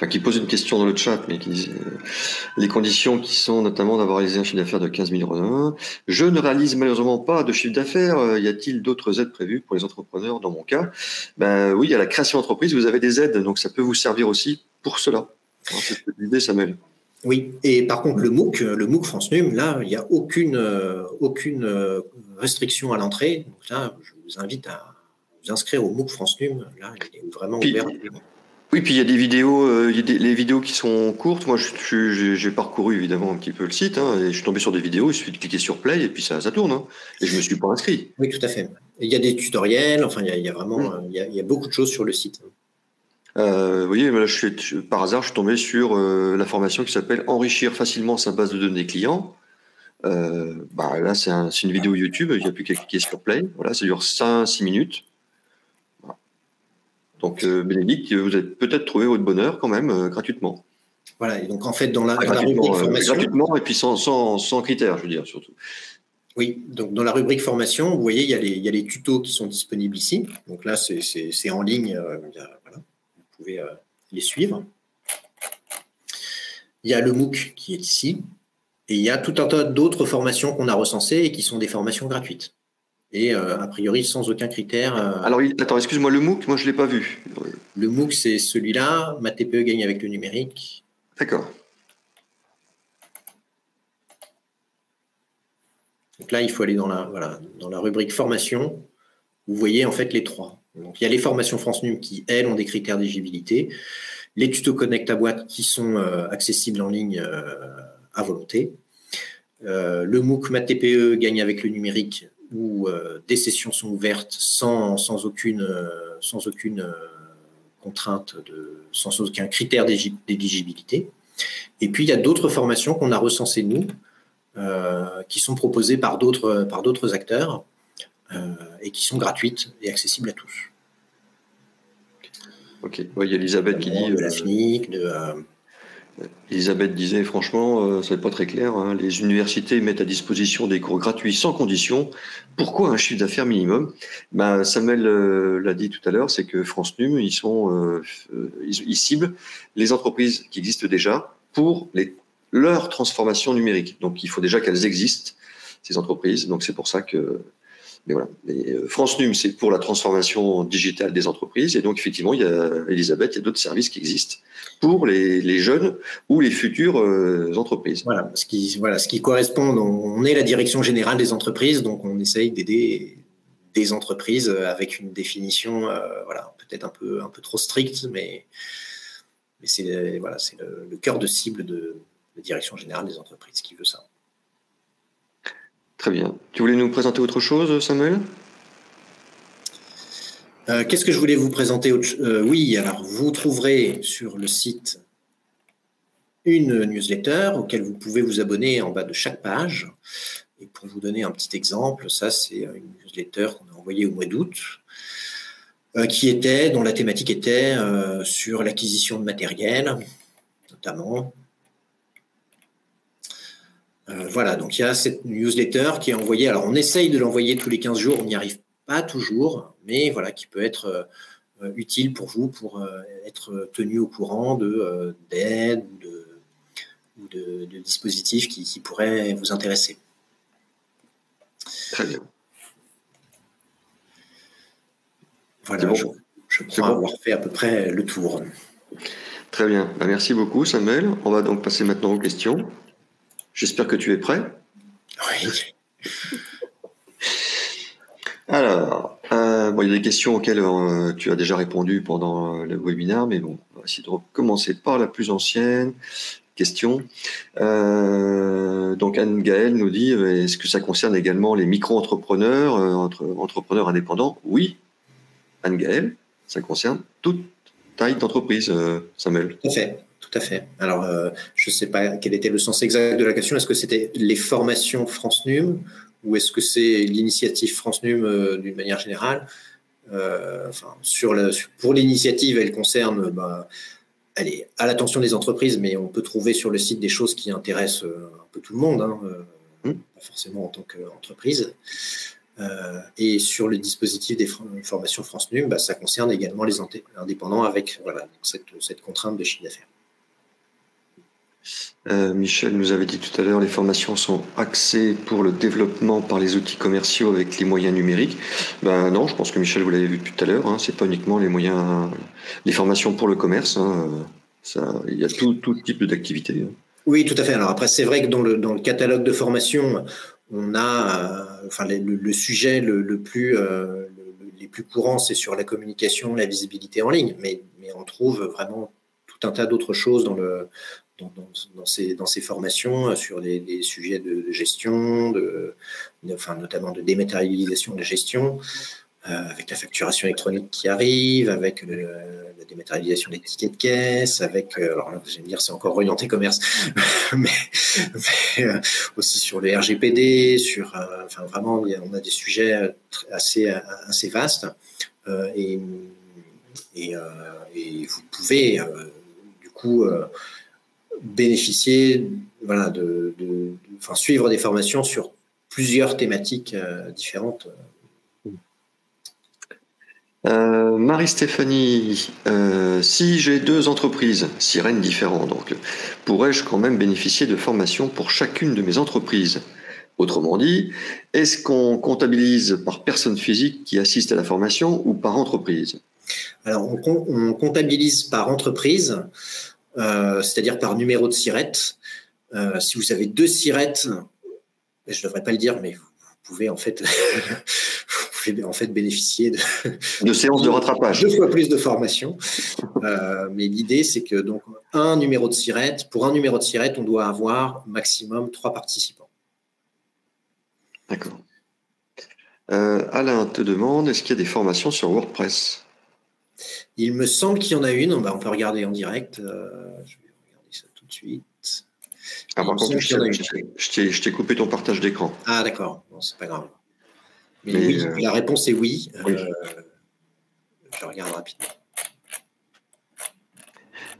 qui pose une question dans le chat, mais qui disait les conditions qui sont notamment d'avoir réalisé un chiffre d'affaires de 15 000 €. Je ne réalise malheureusement pas de chiffre d'affaires. Y a-t-il d'autres aides prévues pour les entrepreneurs dans mon cas? Oui, il y a la création d'entreprise, vous avez des aides, donc ça peut vous servir aussi pour cela. C'est l'idée, Samuel. Oui, et par contre, le MOOC France NUM, là, il n'y a aucune restriction à l'entrée. Donc là, je vous invite à vous inscrire au MOOC France NUM. Là, il est vraiment ouvert. Oui, puis il y a des vidéos, les vidéos qui sont courtes. Moi, j'ai parcouru évidemment un petit peu le site, hein, et je suis tombé sur des vidéos. Il suffit de cliquer sur play et puis ça tourne. Hein, et je me suis pas inscrit. Oui, tout à fait. Il y a des tutoriels. Enfin, il y a vraiment, il y a beaucoup de choses sur le site. Vous voyez, là, par hasard, je suis tombé sur la formation qui s'appelle Enrichir facilement sa base de données clients. Là, c'est une vidéo YouTube. Il n'y a plus qu'à cliquer sur play. Voilà, ça dure 5-6 minutes. Voilà. Donc, Bénédicte, vous avez peut-être trouvé votre bonheur quand même gratuitement. Voilà. Et donc, en fait, dans la rubrique formation, gratuitement et puis sans critères, je veux dire surtout. Oui, donc dans la rubrique formation, vous voyez, il y a les tutos qui sont disponibles ici. Donc là, c'est en ligne. Voilà. Vous pouvez les suivre. Il y a le MOOC qui est ici. Et il y a tout un tas d'autres formations qu'on a recensées et qui sont des formations gratuites. Et a priori, sans aucun critère. Alors, attends, excuse-moi, le MOOC, moi, je ne l'ai pas vu. Le MOOC, c'est celui-là. Ma TPE gagne avec le numérique. D'accord. Donc là, il faut aller dans la rubrique formation. Vous voyez en fait les 3. Donc, il y a les formations France NUM qui, elles, ont des critères d'éligibilité. Les tutos Connect à boîte qui sont accessibles en ligne à volonté. Le MOOC Ma TPE gagne avec le numérique où des sessions sont ouvertes sans aucune contrainte, sans aucun critère d'éligibilité. Et puis, il y a d'autres formations qu'on a recensées, nous, qui sont proposées par d'autres acteurs et qui sont gratuites et accessibles à tous. Ok, il y a Elisabeth qui dit... De la FNIC, Elisabeth disait, franchement, ça n'est pas très clair, hein, les universités mettent à disposition des cours gratuits sans condition. Pourquoi un chiffre d'affaires minimum? Samuel l'a dit tout à l'heure, c'est que France NUM, ils ciblent les entreprises qui existent déjà pour leur transformation numérique. Donc, il faut déjà qu'elles existent, ces entreprises. Donc, c'est pour ça que... Mais voilà. France NUM, c'est pour la transformation digitale des entreprises. Et donc, effectivement, il y a Elisabeth, il y a d'autres services qui existent pour les jeunes ou les futures entreprises. Voilà, ce qui correspond. On est la direction générale des entreprises, donc on essaye d'aider des entreprises avec une définition voilà, peut-être un peu trop stricte, mais c'est voilà, le cœur de cible de la direction générale des entreprises qui veut ça. Très bien. Tu voulais nous présenter autre chose, Samuel? Qu'est-ce que je voulais vous présenter? Oui, alors vous trouverez sur le site une newsletter auquel vous pouvez vous abonner en bas de chaque page. Et pour vous donner un petit exemple, ça c'est une newsletter qu'on a envoyée au mois d'août, dont la thématique était sur l'acquisition de matériel, notamment. Voilà, donc il y a cette newsletter qui est envoyée. Alors on essaye de l'envoyer tous les 15 jours, on n'y arrive pas toujours, mais voilà, qui peut être utile pour vous pour être tenu au courant d'aide ou de dispositifs qui pourraient vous intéresser. Très bien. Voilà, bon. je crois avoir fait à peu près le tour. Très bien. Merci beaucoup, Samuel. On va donc passer maintenant aux questions. J'espère que tu es prêt. Oui. Alors, bon, il y a des questions auxquelles tu as déjà répondu pendant le webinaire, mais bon, on va essayer de recommencer par la plus ancienne question. Donc Anne-Gaëlle nous dit, est-ce que ça concerne également les micro-entrepreneurs, entrepreneurs indépendants? Oui, Anne-Gaëlle, ça concerne toute taille d'entreprise, Samuel. Tout à fait. Alors, je ne sais pas quel était le sens exact de la question. Est-ce que c'était les formations France NUM ou est-ce que c'est l'initiative France NUM d'une manière générale? Pour l'initiative, elle concerne, elle est à l'attention des entreprises, mais on peut trouver sur le site des choses qui intéressent un peu tout le monde, hein, pas forcément en tant qu'entreprise. Et sur le dispositif des formations France NUM, ça concerne également les indépendants avec voilà, cette contrainte de chiffre d'affaires. Michel nous avait dit tout à l'heure, les formations sont axées pour le développement par les outils commerciaux avec les moyens numériques. Non, je pense que Michel, vous l'avez vu tout à l'heure, hein, c'est pas uniquement les formations pour le commerce, hein, il y a tout type d'activité. Oui, tout à fait. Alors après, c'est vrai que dans le catalogue de formation, on a le sujet les plus courants, c'est sur la communication, la visibilité en ligne, mais on trouve vraiment tout un tas d'autres choses dans ces formations sur des sujets de gestion, notamment de dématérialisation de la gestion, avec la facturation électronique qui arrive, avec la dématérialisation des tickets de caisse, alors là, vous allez me dire, c'est encore orienté commerce, mais aussi sur le RGPD, vraiment, on a des sujets assez vastes, et vous pouvez, du coup, bénéficier, voilà, suivre des formations sur plusieurs thématiques différentes. Marie-Stéphanie, si j'ai 2 entreprises, sirènes différentes, donc, pourrais-je quand même bénéficier de formations pour chacune de mes entreprises? Autrement dit, est-ce qu'on comptabilise par personne physique qui assiste à la formation ou par entreprise? Alors, on comptabilise par entreprise, c'est-à-dire par numéro de SIRET. Si vous avez 2 SIRET, je ne devrais pas le dire, mais vous pouvez en fait, bénéficier de séances de rattrapage. 2 fois plus de formation. Mais l'idée, c'est que donc, pour un numéro de SIRET, on doit avoir maximum 3 participants. D'accord. Alain te demande, est-ce qu'il y a des formations sur WordPress? Il me semble qu'il y en a une. On peut regarder en direct. Je vais regarder ça tout de suite. Par contre, je t'ai coupé ton partage d'écran. Ah, d'accord. Bon, c'est pas grave. Mais oui, la réponse est oui. Je regarde rapidement.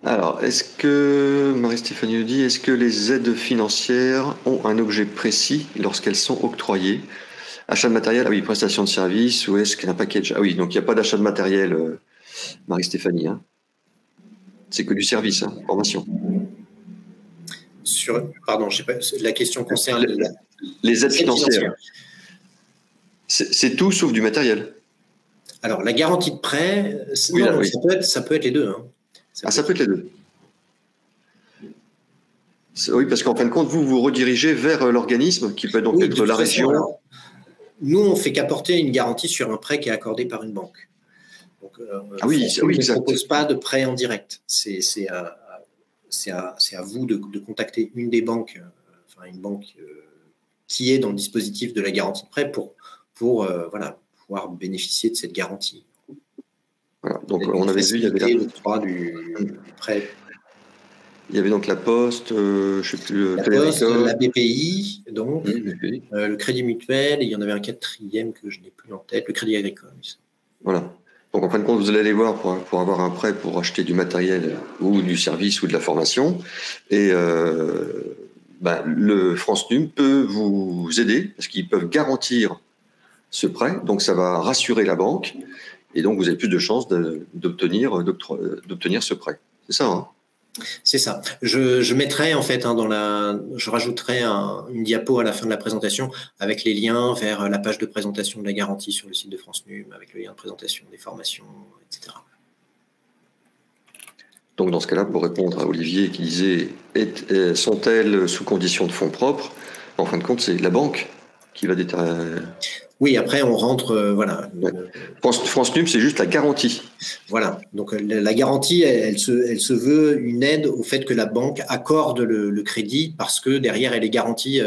Alors, est-ce que, Marie-Stéphanie nous dit, est-ce que les aides financières ont un objet précis lorsqu'elles sont octroyées? Achat de matériel, ah oui, prestation de service, ou est-ce qu'il y a un package? Ah oui, donc il n'y a pas d'achat de matériel, Marie-Stéphanie. Hein. C'est que du service, hein, formation. Pardon, je sais pas, la question concerne les aides financières. C'est tout sauf du matériel. Alors, la garantie de prêt, oui, ça peut être les deux. Hein. Ça peut être les deux. Oui, parce qu'en fin de compte, vous redirigez vers l'organisme qui peut donc être la région. nous, on fait qu'apporter une garantie sur un prêt qui est accordé par une banque. Donc, oui, ne propose pas de prêt en direct. C'est à vous de contacter une des banques, une banque qui est dans le dispositif de la garantie de prêt pour pouvoir bénéficier de cette garantie. Voilà. Donc, on avait vu, il y avait l'octroi du prêt. Il y avait donc la Poste, je ne sais plus, la Poste, la BPI, donc, le Crédit Mutuel, et il y en avait un quatrième que je n'ai plus en tête, le Crédit Agricole. Voilà. Donc, en fin de compte, vous allez aller voir pour avoir un prêt pour acheter du matériel ou du service ou de la formation. Et le France NUM peut vous aider parce qu'ils peuvent garantir ce prêt. Donc, ça va rassurer la banque. Et donc, vous avez plus de chances d'obtenir ce prêt. C'est ça, hein? C'est ça. Je mettrai en fait je rajouterai une diapo à la fin de la présentation avec les liens vers la page de présentation de la garantie sur le site de France NUM, avec le lien de présentation des formations, etc. Donc dans ce cas-là, pour répondre à Olivier qui disait sont-elles sous condition de fonds propres, en fin de compte, c'est la banque qui va déterminer. Oui, après, on rentre, voilà. Ouais. France NUM, c'est juste la garantie. Voilà. Donc, la garantie, elle se veut une aide au fait que la banque accorde le crédit parce que derrière, elle est garantie,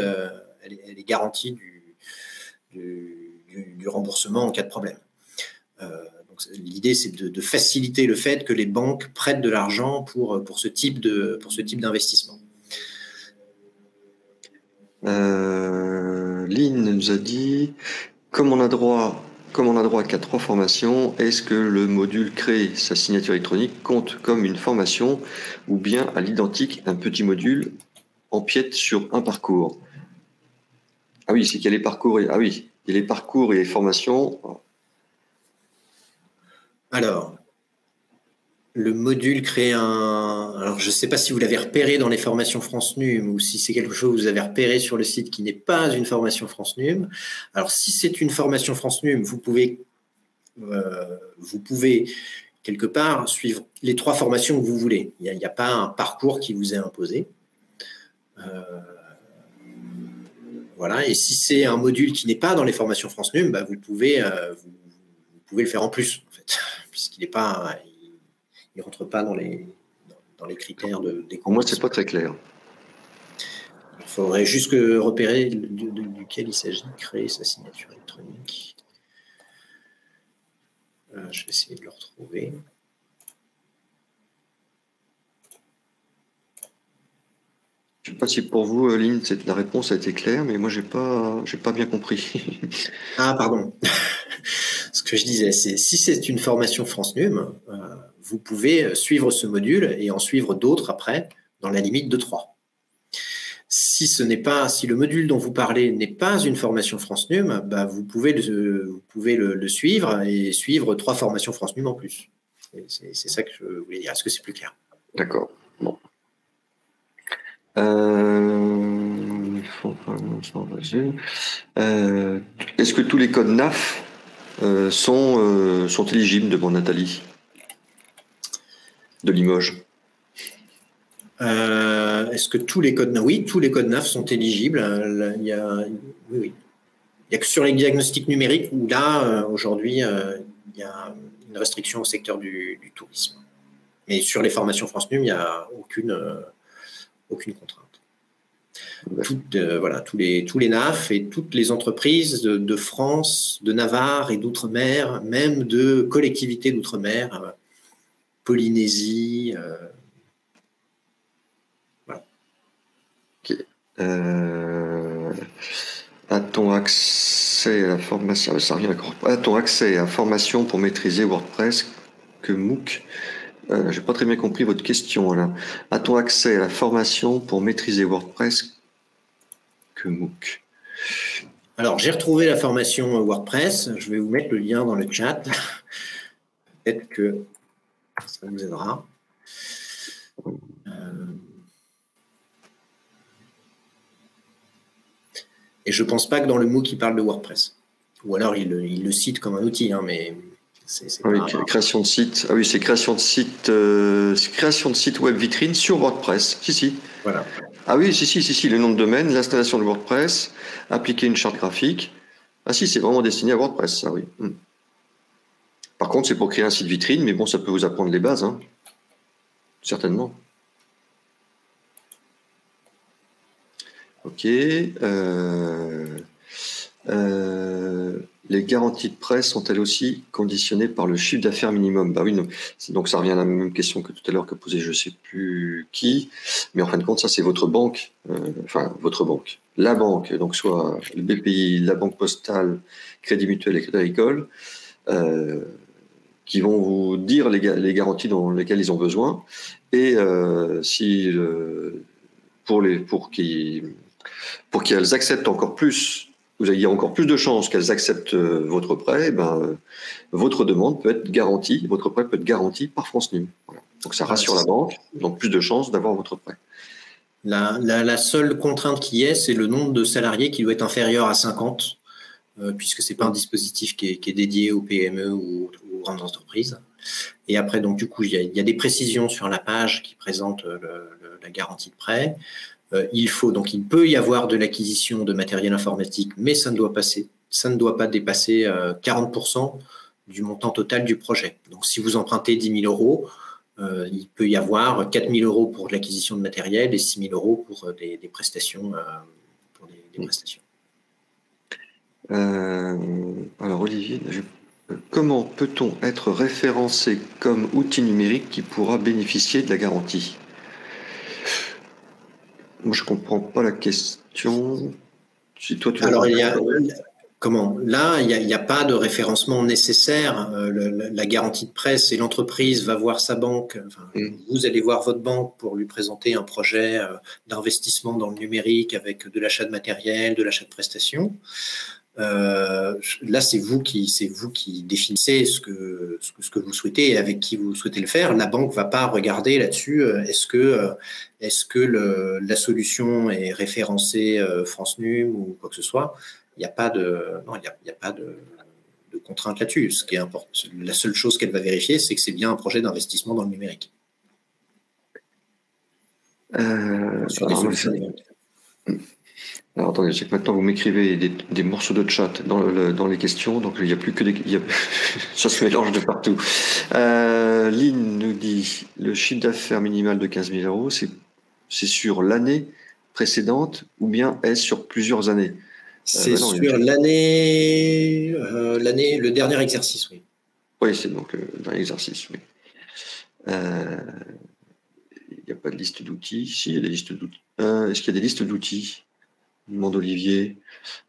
du remboursement en cas de problème. L'idée, c'est de faciliter le fait que les banques prêtent de l'argent pour ce type d'investissement. Lynn nous a dit... Comme on a droit qu'à 3 formations, est-ce que le module créer sa signature électronique compte comme une formation ou bien à l'identique un petit module empiète sur un parcours? Ah oui, c'est qu'il y a les parcours. Ah oui, il y a les parcours et les formations. Alors, le module crée Alors, je ne sais pas si vous l'avez repéré dans les formations France NUM ou si c'est quelque chose que vous avez repéré sur le site qui n'est pas une formation France NUM. Alors, si c'est une formation France NUM, vous pouvez quelque part suivre les 3 formations que vous voulez. Il n'y a pas un parcours qui vous est imposé. Voilà. Et si c'est un module qui n'est pas dans les formations France NUM, vous pouvez le faire en plus, en fait, puisqu'il n'est pas... Il ne rentre pas dans les critères des Pour moi, ce n'est pas très clair. Il faudrait juste repérer duquel il s'agit de créer sa signature électronique. Je vais essayer de le retrouver. Je ne sais pas si pour vous, Lynn, la réponse a été claire, mais moi, je n'ai pas bien compris. Ah, pardon. Ce que je disais, c'est si c'est une formation France NUM, vous pouvez suivre ce module et en suivre d'autres après, dans la limite de 3. Si le module dont vous parlez n'est pas une formation France NUM, vous pouvez le suivre et suivre 3 formations France NUM en plus. C'est ça que je voulais dire. Est-ce que c'est plus clair? D'accord. Bon. Est-ce que tous les codes NAF sont éligibles, demande Nathalie de Limoges? Est-ce que tous les codes NAF? Oui, tous les codes NAF sont éligibles. Il y a que sur les diagnostics numériques où là, aujourd'hui, il y a une restriction au secteur du tourisme. Mais sur les formations France NUM, il n'y a aucune contrainte. Tous les NAF et toutes les entreprises de France, de Navarre et d'outre-mer, même de collectivités d'outre-mer, Polynésie. Voilà. Okay. A-t-on accès à la formation? Ça revient encore. A-t-on accès à la formation pour maîtriser WordPress que MOOC? Je n'ai pas très bien compris votre question là. A-t-on accès à la formation pour maîtriser WordPress que MOOC? Alors, j'ai retrouvé la formation WordPress. Je vais vous mettre le lien dans le chat. Peut-être que ça vous aidera. Et je ne pense pas que dans le MOOC, il parle de WordPress. Ou alors, il le cite comme un outil, mais... Oui, création de site. Ah oui, c'est création de site web vitrine sur WordPress. Si. Voilà. Ah oui, si, le nom de domaine, l'installation de WordPress, appliquer une charte graphique. Ah si, c'est vraiment destiné à WordPress, ça, oui. Par contre, c'est pour créer un site vitrine, mais bon, ça peut vous apprendre les bases, hein. Certainement. Ok. Les garanties de prêt sont-elles aussi conditionnées par le chiffre d'affaires minimum? Bah oui, non. Donc ça revient à la même question que tout à l'heure que posait je ne sais plus qui, mais en fin de compte, ça c'est votre banque, enfin votre banque, la banque, donc soit le BPI, la Banque Postale, Crédit Mutuel et Crédit Agricole, qui vont vous dire les garanties dans lesquelles ils ont besoin, et si pour qu'elles acceptent encore plus, vous ayez encore plus de chances qu'elles acceptent votre prêt, votre demande peut être garantie, votre prêt peut être garanti par France Num. Voilà. Donc ça rassure la banque, donc plus de chances d'avoir votre prêt. La seule contrainte qui est, c'est le nombre de salariés qui doit être inférieur à 50, puisque ce n'est pas un dispositif qui est dédié aux PME ou aux grandes entreprises. Et après, donc du coup, il y a des précisions sur la page qui présente la garantie de prêt. Il peut y avoir de l'acquisition de matériel informatique, mais ça ne doit pas dépasser 40% du montant total du projet. Donc, si vous empruntez 10 000 euros, il peut y avoir 4 000 euros pour l'acquisition de matériel et 6 000 euros pour des prestations. Prestations. Alors, Olivier, comment peut-on être référencé comme outil numérique qui pourra bénéficier de la garantie? Moi, je ne comprends pas la question. Si toi, tu Alors, là, il n'y a pas de référencement nécessaire. La garantie de prêt, c'est l'entreprise va voir sa banque. Vous allez voir votre banque pour lui présenter un projet d'investissement dans le numérique avec de l'achat de matériel, de l'achat de prestations. Là, c'est vous qui définissez ce que vous souhaitez et avec qui vous souhaitez le faire. La banque va pas regarder là-dessus. Est-ce que la solution est référencée France Num ou quoi que ce soit? Il n'y a pas de contrainte là-dessus. Ce qui est important, la seule chose qu'elle va vérifier, c'est que c'est bien un projet d'investissement dans le numérique. Alors attendez, c'est que maintenant vous m'écrivez des morceaux de chat dans les questions, donc il n'y a plus que ça se mélange de partout. Lynn nous dit, le chiffre d'affaires minimal de 15 000 euros, c'est sur l'année précédente ou bien est-ce sur plusieurs années? C'est sur l'année, le dernier exercice, oui. Oui, c'est donc le dernier exercice, oui. Il n'y a pas de liste d'outils. Si, il y a des listes d'outils. Est-ce qu'il y a des listes d'outils? Demande Olivier.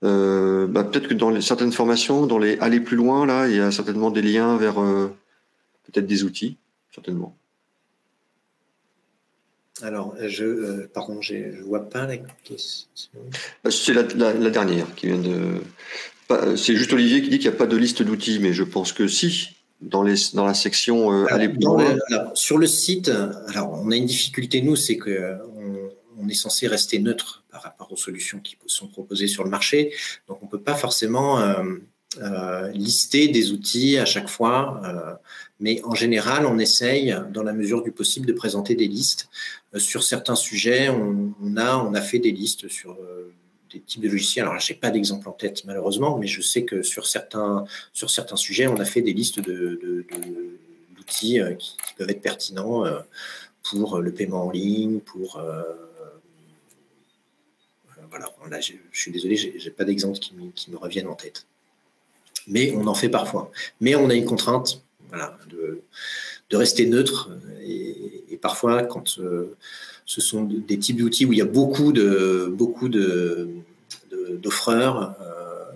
Peut-être que dans certaines formations, dans les aller plus loin, là, il y a certainement des liens vers peut-être des outils, certainement. Alors, pardon, je ne vois pas la question. C'est la dernière qui vient de. C'est juste Olivier qui dit qu'il n'y a pas de liste d'outils, mais je pense que si, dans la section aller plus loin. Sur le site, alors on a une difficulté, nous, c'est que on est censé rester neutre par rapport aux solutions qui sont proposées sur le marché. Donc, on ne peut pas forcément lister des outils à chaque fois. Mais en général, on essaye, dans la mesure du possible, de présenter des listes. Sur certains sujets, on a fait des listes sur des types de logiciels. Alors, je n'ai pas d'exemple en tête, malheureusement, mais je sais que sur certains sujets, on a fait des listes d'outils qui peuvent être pertinents pour le paiement en ligne, pour... voilà, là, je suis désolé, je n'ai pas d'exemple qui me reviennent en tête. Mais on en fait parfois. Mais on a une contrainte, voilà, de rester neutre. Et parfois, quand ce sont des types d'outils où il y a beaucoup d'offreurs,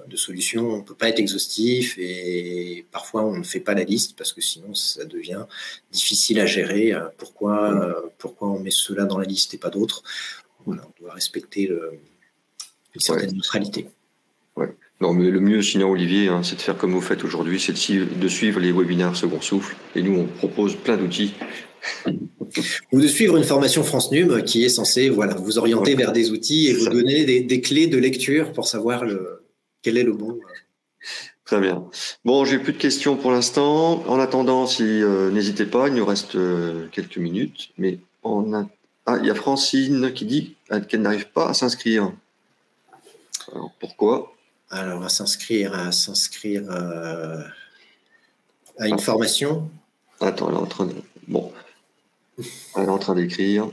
de solutions, on ne peut pas être exhaustif et parfois on ne fait pas la liste parce que sinon ça devient difficile à gérer. Pourquoi on met cela dans la liste et pas d'autres? Voilà, on doit respecter une certaine neutralité. Ouais. Non, mais le mieux, sinon, Olivier, c'est de faire comme vous faites aujourd'hui, c'est de suivre les webinaires Second Souffle. Et nous, on propose plein d'outils. Ou de suivre une formation France Num qui est censée vous orienter vers des outils et vous donner des clés de lecture pour savoir quel est le bon. Très bien. Bon, j'ai plus de questions pour l'instant. En attendant, n'hésitez pas, il nous reste quelques minutes. Mais il y a Francine qui dit qu'elle n'arrive pas à s'inscrire. Alors, pourquoi? Alors, à une formation. Attends, elle est en train de... Bon. Elle est en train d'écrire.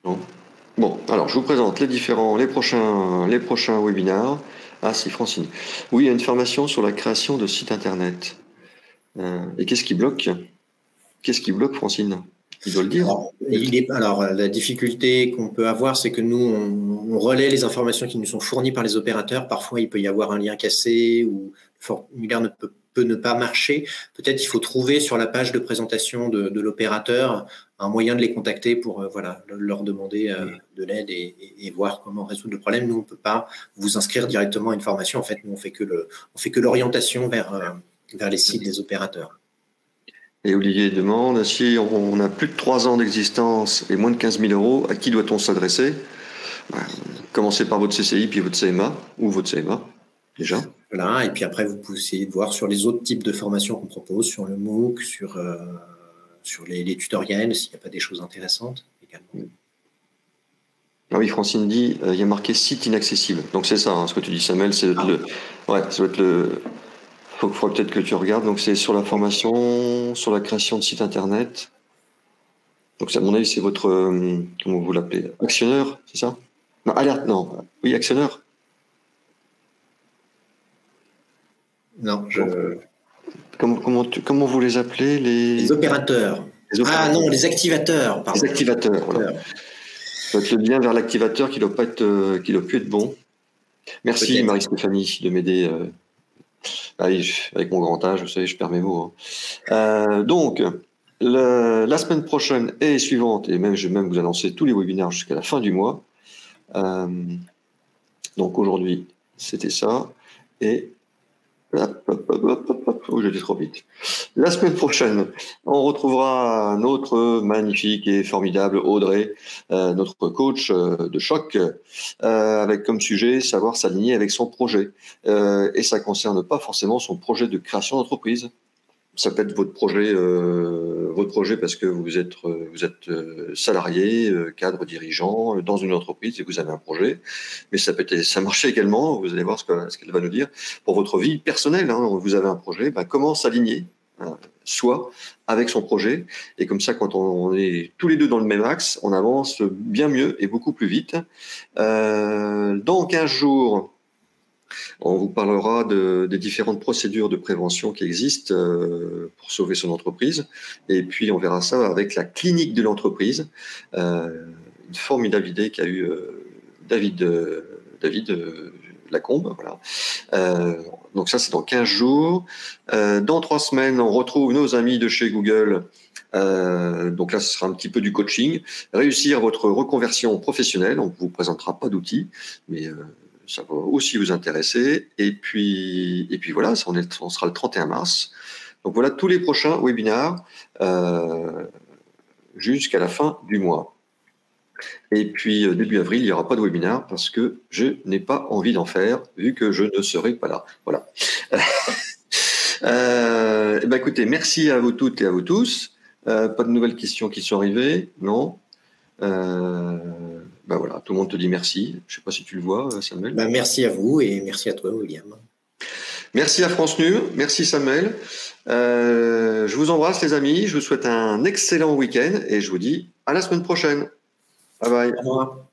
Non. Bon, alors je vous présente les prochains webinars. Ah, si, Francine. Oui, il y a une formation sur la création de sites internet. Et qu'est-ce qui bloque? Qu'est-ce qui bloque, Francine? Il doit le dire. Alors, la difficulté qu'on peut avoir, c'est que nous, on relaie les informations qui nous sont fournies par les opérateurs. Parfois, il peut y avoir un lien cassé ou le formulaire peut ne pas marcher. Peut-être il faut trouver sur la page de présentation de l'opérateur un moyen de les contacter pour leur demander de l'aide et voir comment résoudre le problème. Nous, on ne peut pas vous inscrire directement à une formation. En fait, nous, on fait que l'orientation vers les sites des opérateurs. Et Olivier demande, si on a plus de 3 ans d'existence et moins de 15 000 euros, à qui doit-on s'adresser? Commencez par votre CCI, puis votre CMA, ou votre CMA, déjà. Voilà, et puis après, vous pouvez essayer de voir sur les autres types de formations qu'on propose, sur le MOOC, sur les tutoriels, s'il n'y a pas des choses intéressantes également. Ah oui, Francine dit, il y a marqué site inaccessible. Donc c'est ça, hein, ce que tu dis, Samuel, c'est ouais, ça doit être le... Il faudra peut-être que tu regardes. Donc c'est sur la formation, sur la création de site internet. Donc à mon avis, c'est votre, comment vous l'appelez, actionneur, c'est ça? Non, alerte, non. Oui, actionneur. Non, Comment vous les appelez, les opérateurs. Ah non, les activateurs. Pardon. Les activateurs, voilà. Ça doit être le lien vers l'activateur qui doit plus être bon. Merci Marie-Stéphanie de m'aider. Avec mon grand âge, vous savez, je perds mes mots. Hein. Donc, la semaine prochaine et suivante, et même je vais même vous annoncer tous les webinaires jusqu'à la fin du mois. Donc aujourd'hui, c'était ça. Et j'étais trop vite. La semaine prochaine, on retrouvera notre magnifique et formidable Audrey, notre coach de choc, avec comme sujet savoir s'aligner avec son projet. Et ça ne concerne pas forcément son projet de création d'entreprise. Ça peut être votre projet parce que vous êtes salarié, cadre dirigeant dans une entreprise et vous avez un projet. Mais ça marche également, vous allez voir ce qu'elle va nous dire, pour votre vie personnelle. Hein, vous avez un projet, comment s'aligner soit avec son projet. Et comme ça, quand on est tous les deux dans le même axe, on avance bien mieux et beaucoup plus vite. Dans 15 jours, on vous parlera des différentes procédures de prévention qui existent pour sauver son entreprise. Et puis, on verra ça avec la clinique de l'entreprise. Une formidable idée qu'a eu David Lacombe. Voilà. Donc ça, c'est dans 15 jours. Dans 3 semaines, on retrouve nos amis de chez Google. Donc là, ce sera un petit peu du coaching. Réussir votre reconversion professionnelle. On ne vous présentera pas d'outils, mais... ça va aussi vous intéresser. Et puis voilà, on sera le 31 mars. Donc voilà tous les prochains webinars jusqu'à la fin du mois. Et puis début avril, il n'y aura pas de webinar parce que je n'ai pas envie d'en faire vu que je ne serai pas là. Voilà. Écoutez, merci à vous toutes et à vous tous. Pas de nouvelles questions qui sont arrivées, non. Voilà, tout le monde te dit merci. Je ne sais pas si tu le vois, Samuel. Merci à vous et merci à toi, William. Merci à France Nu, merci Samuel. Je vous embrasse les amis, je vous souhaite un excellent week-end et je vous dis à la semaine prochaine. Bye bye. Au revoir.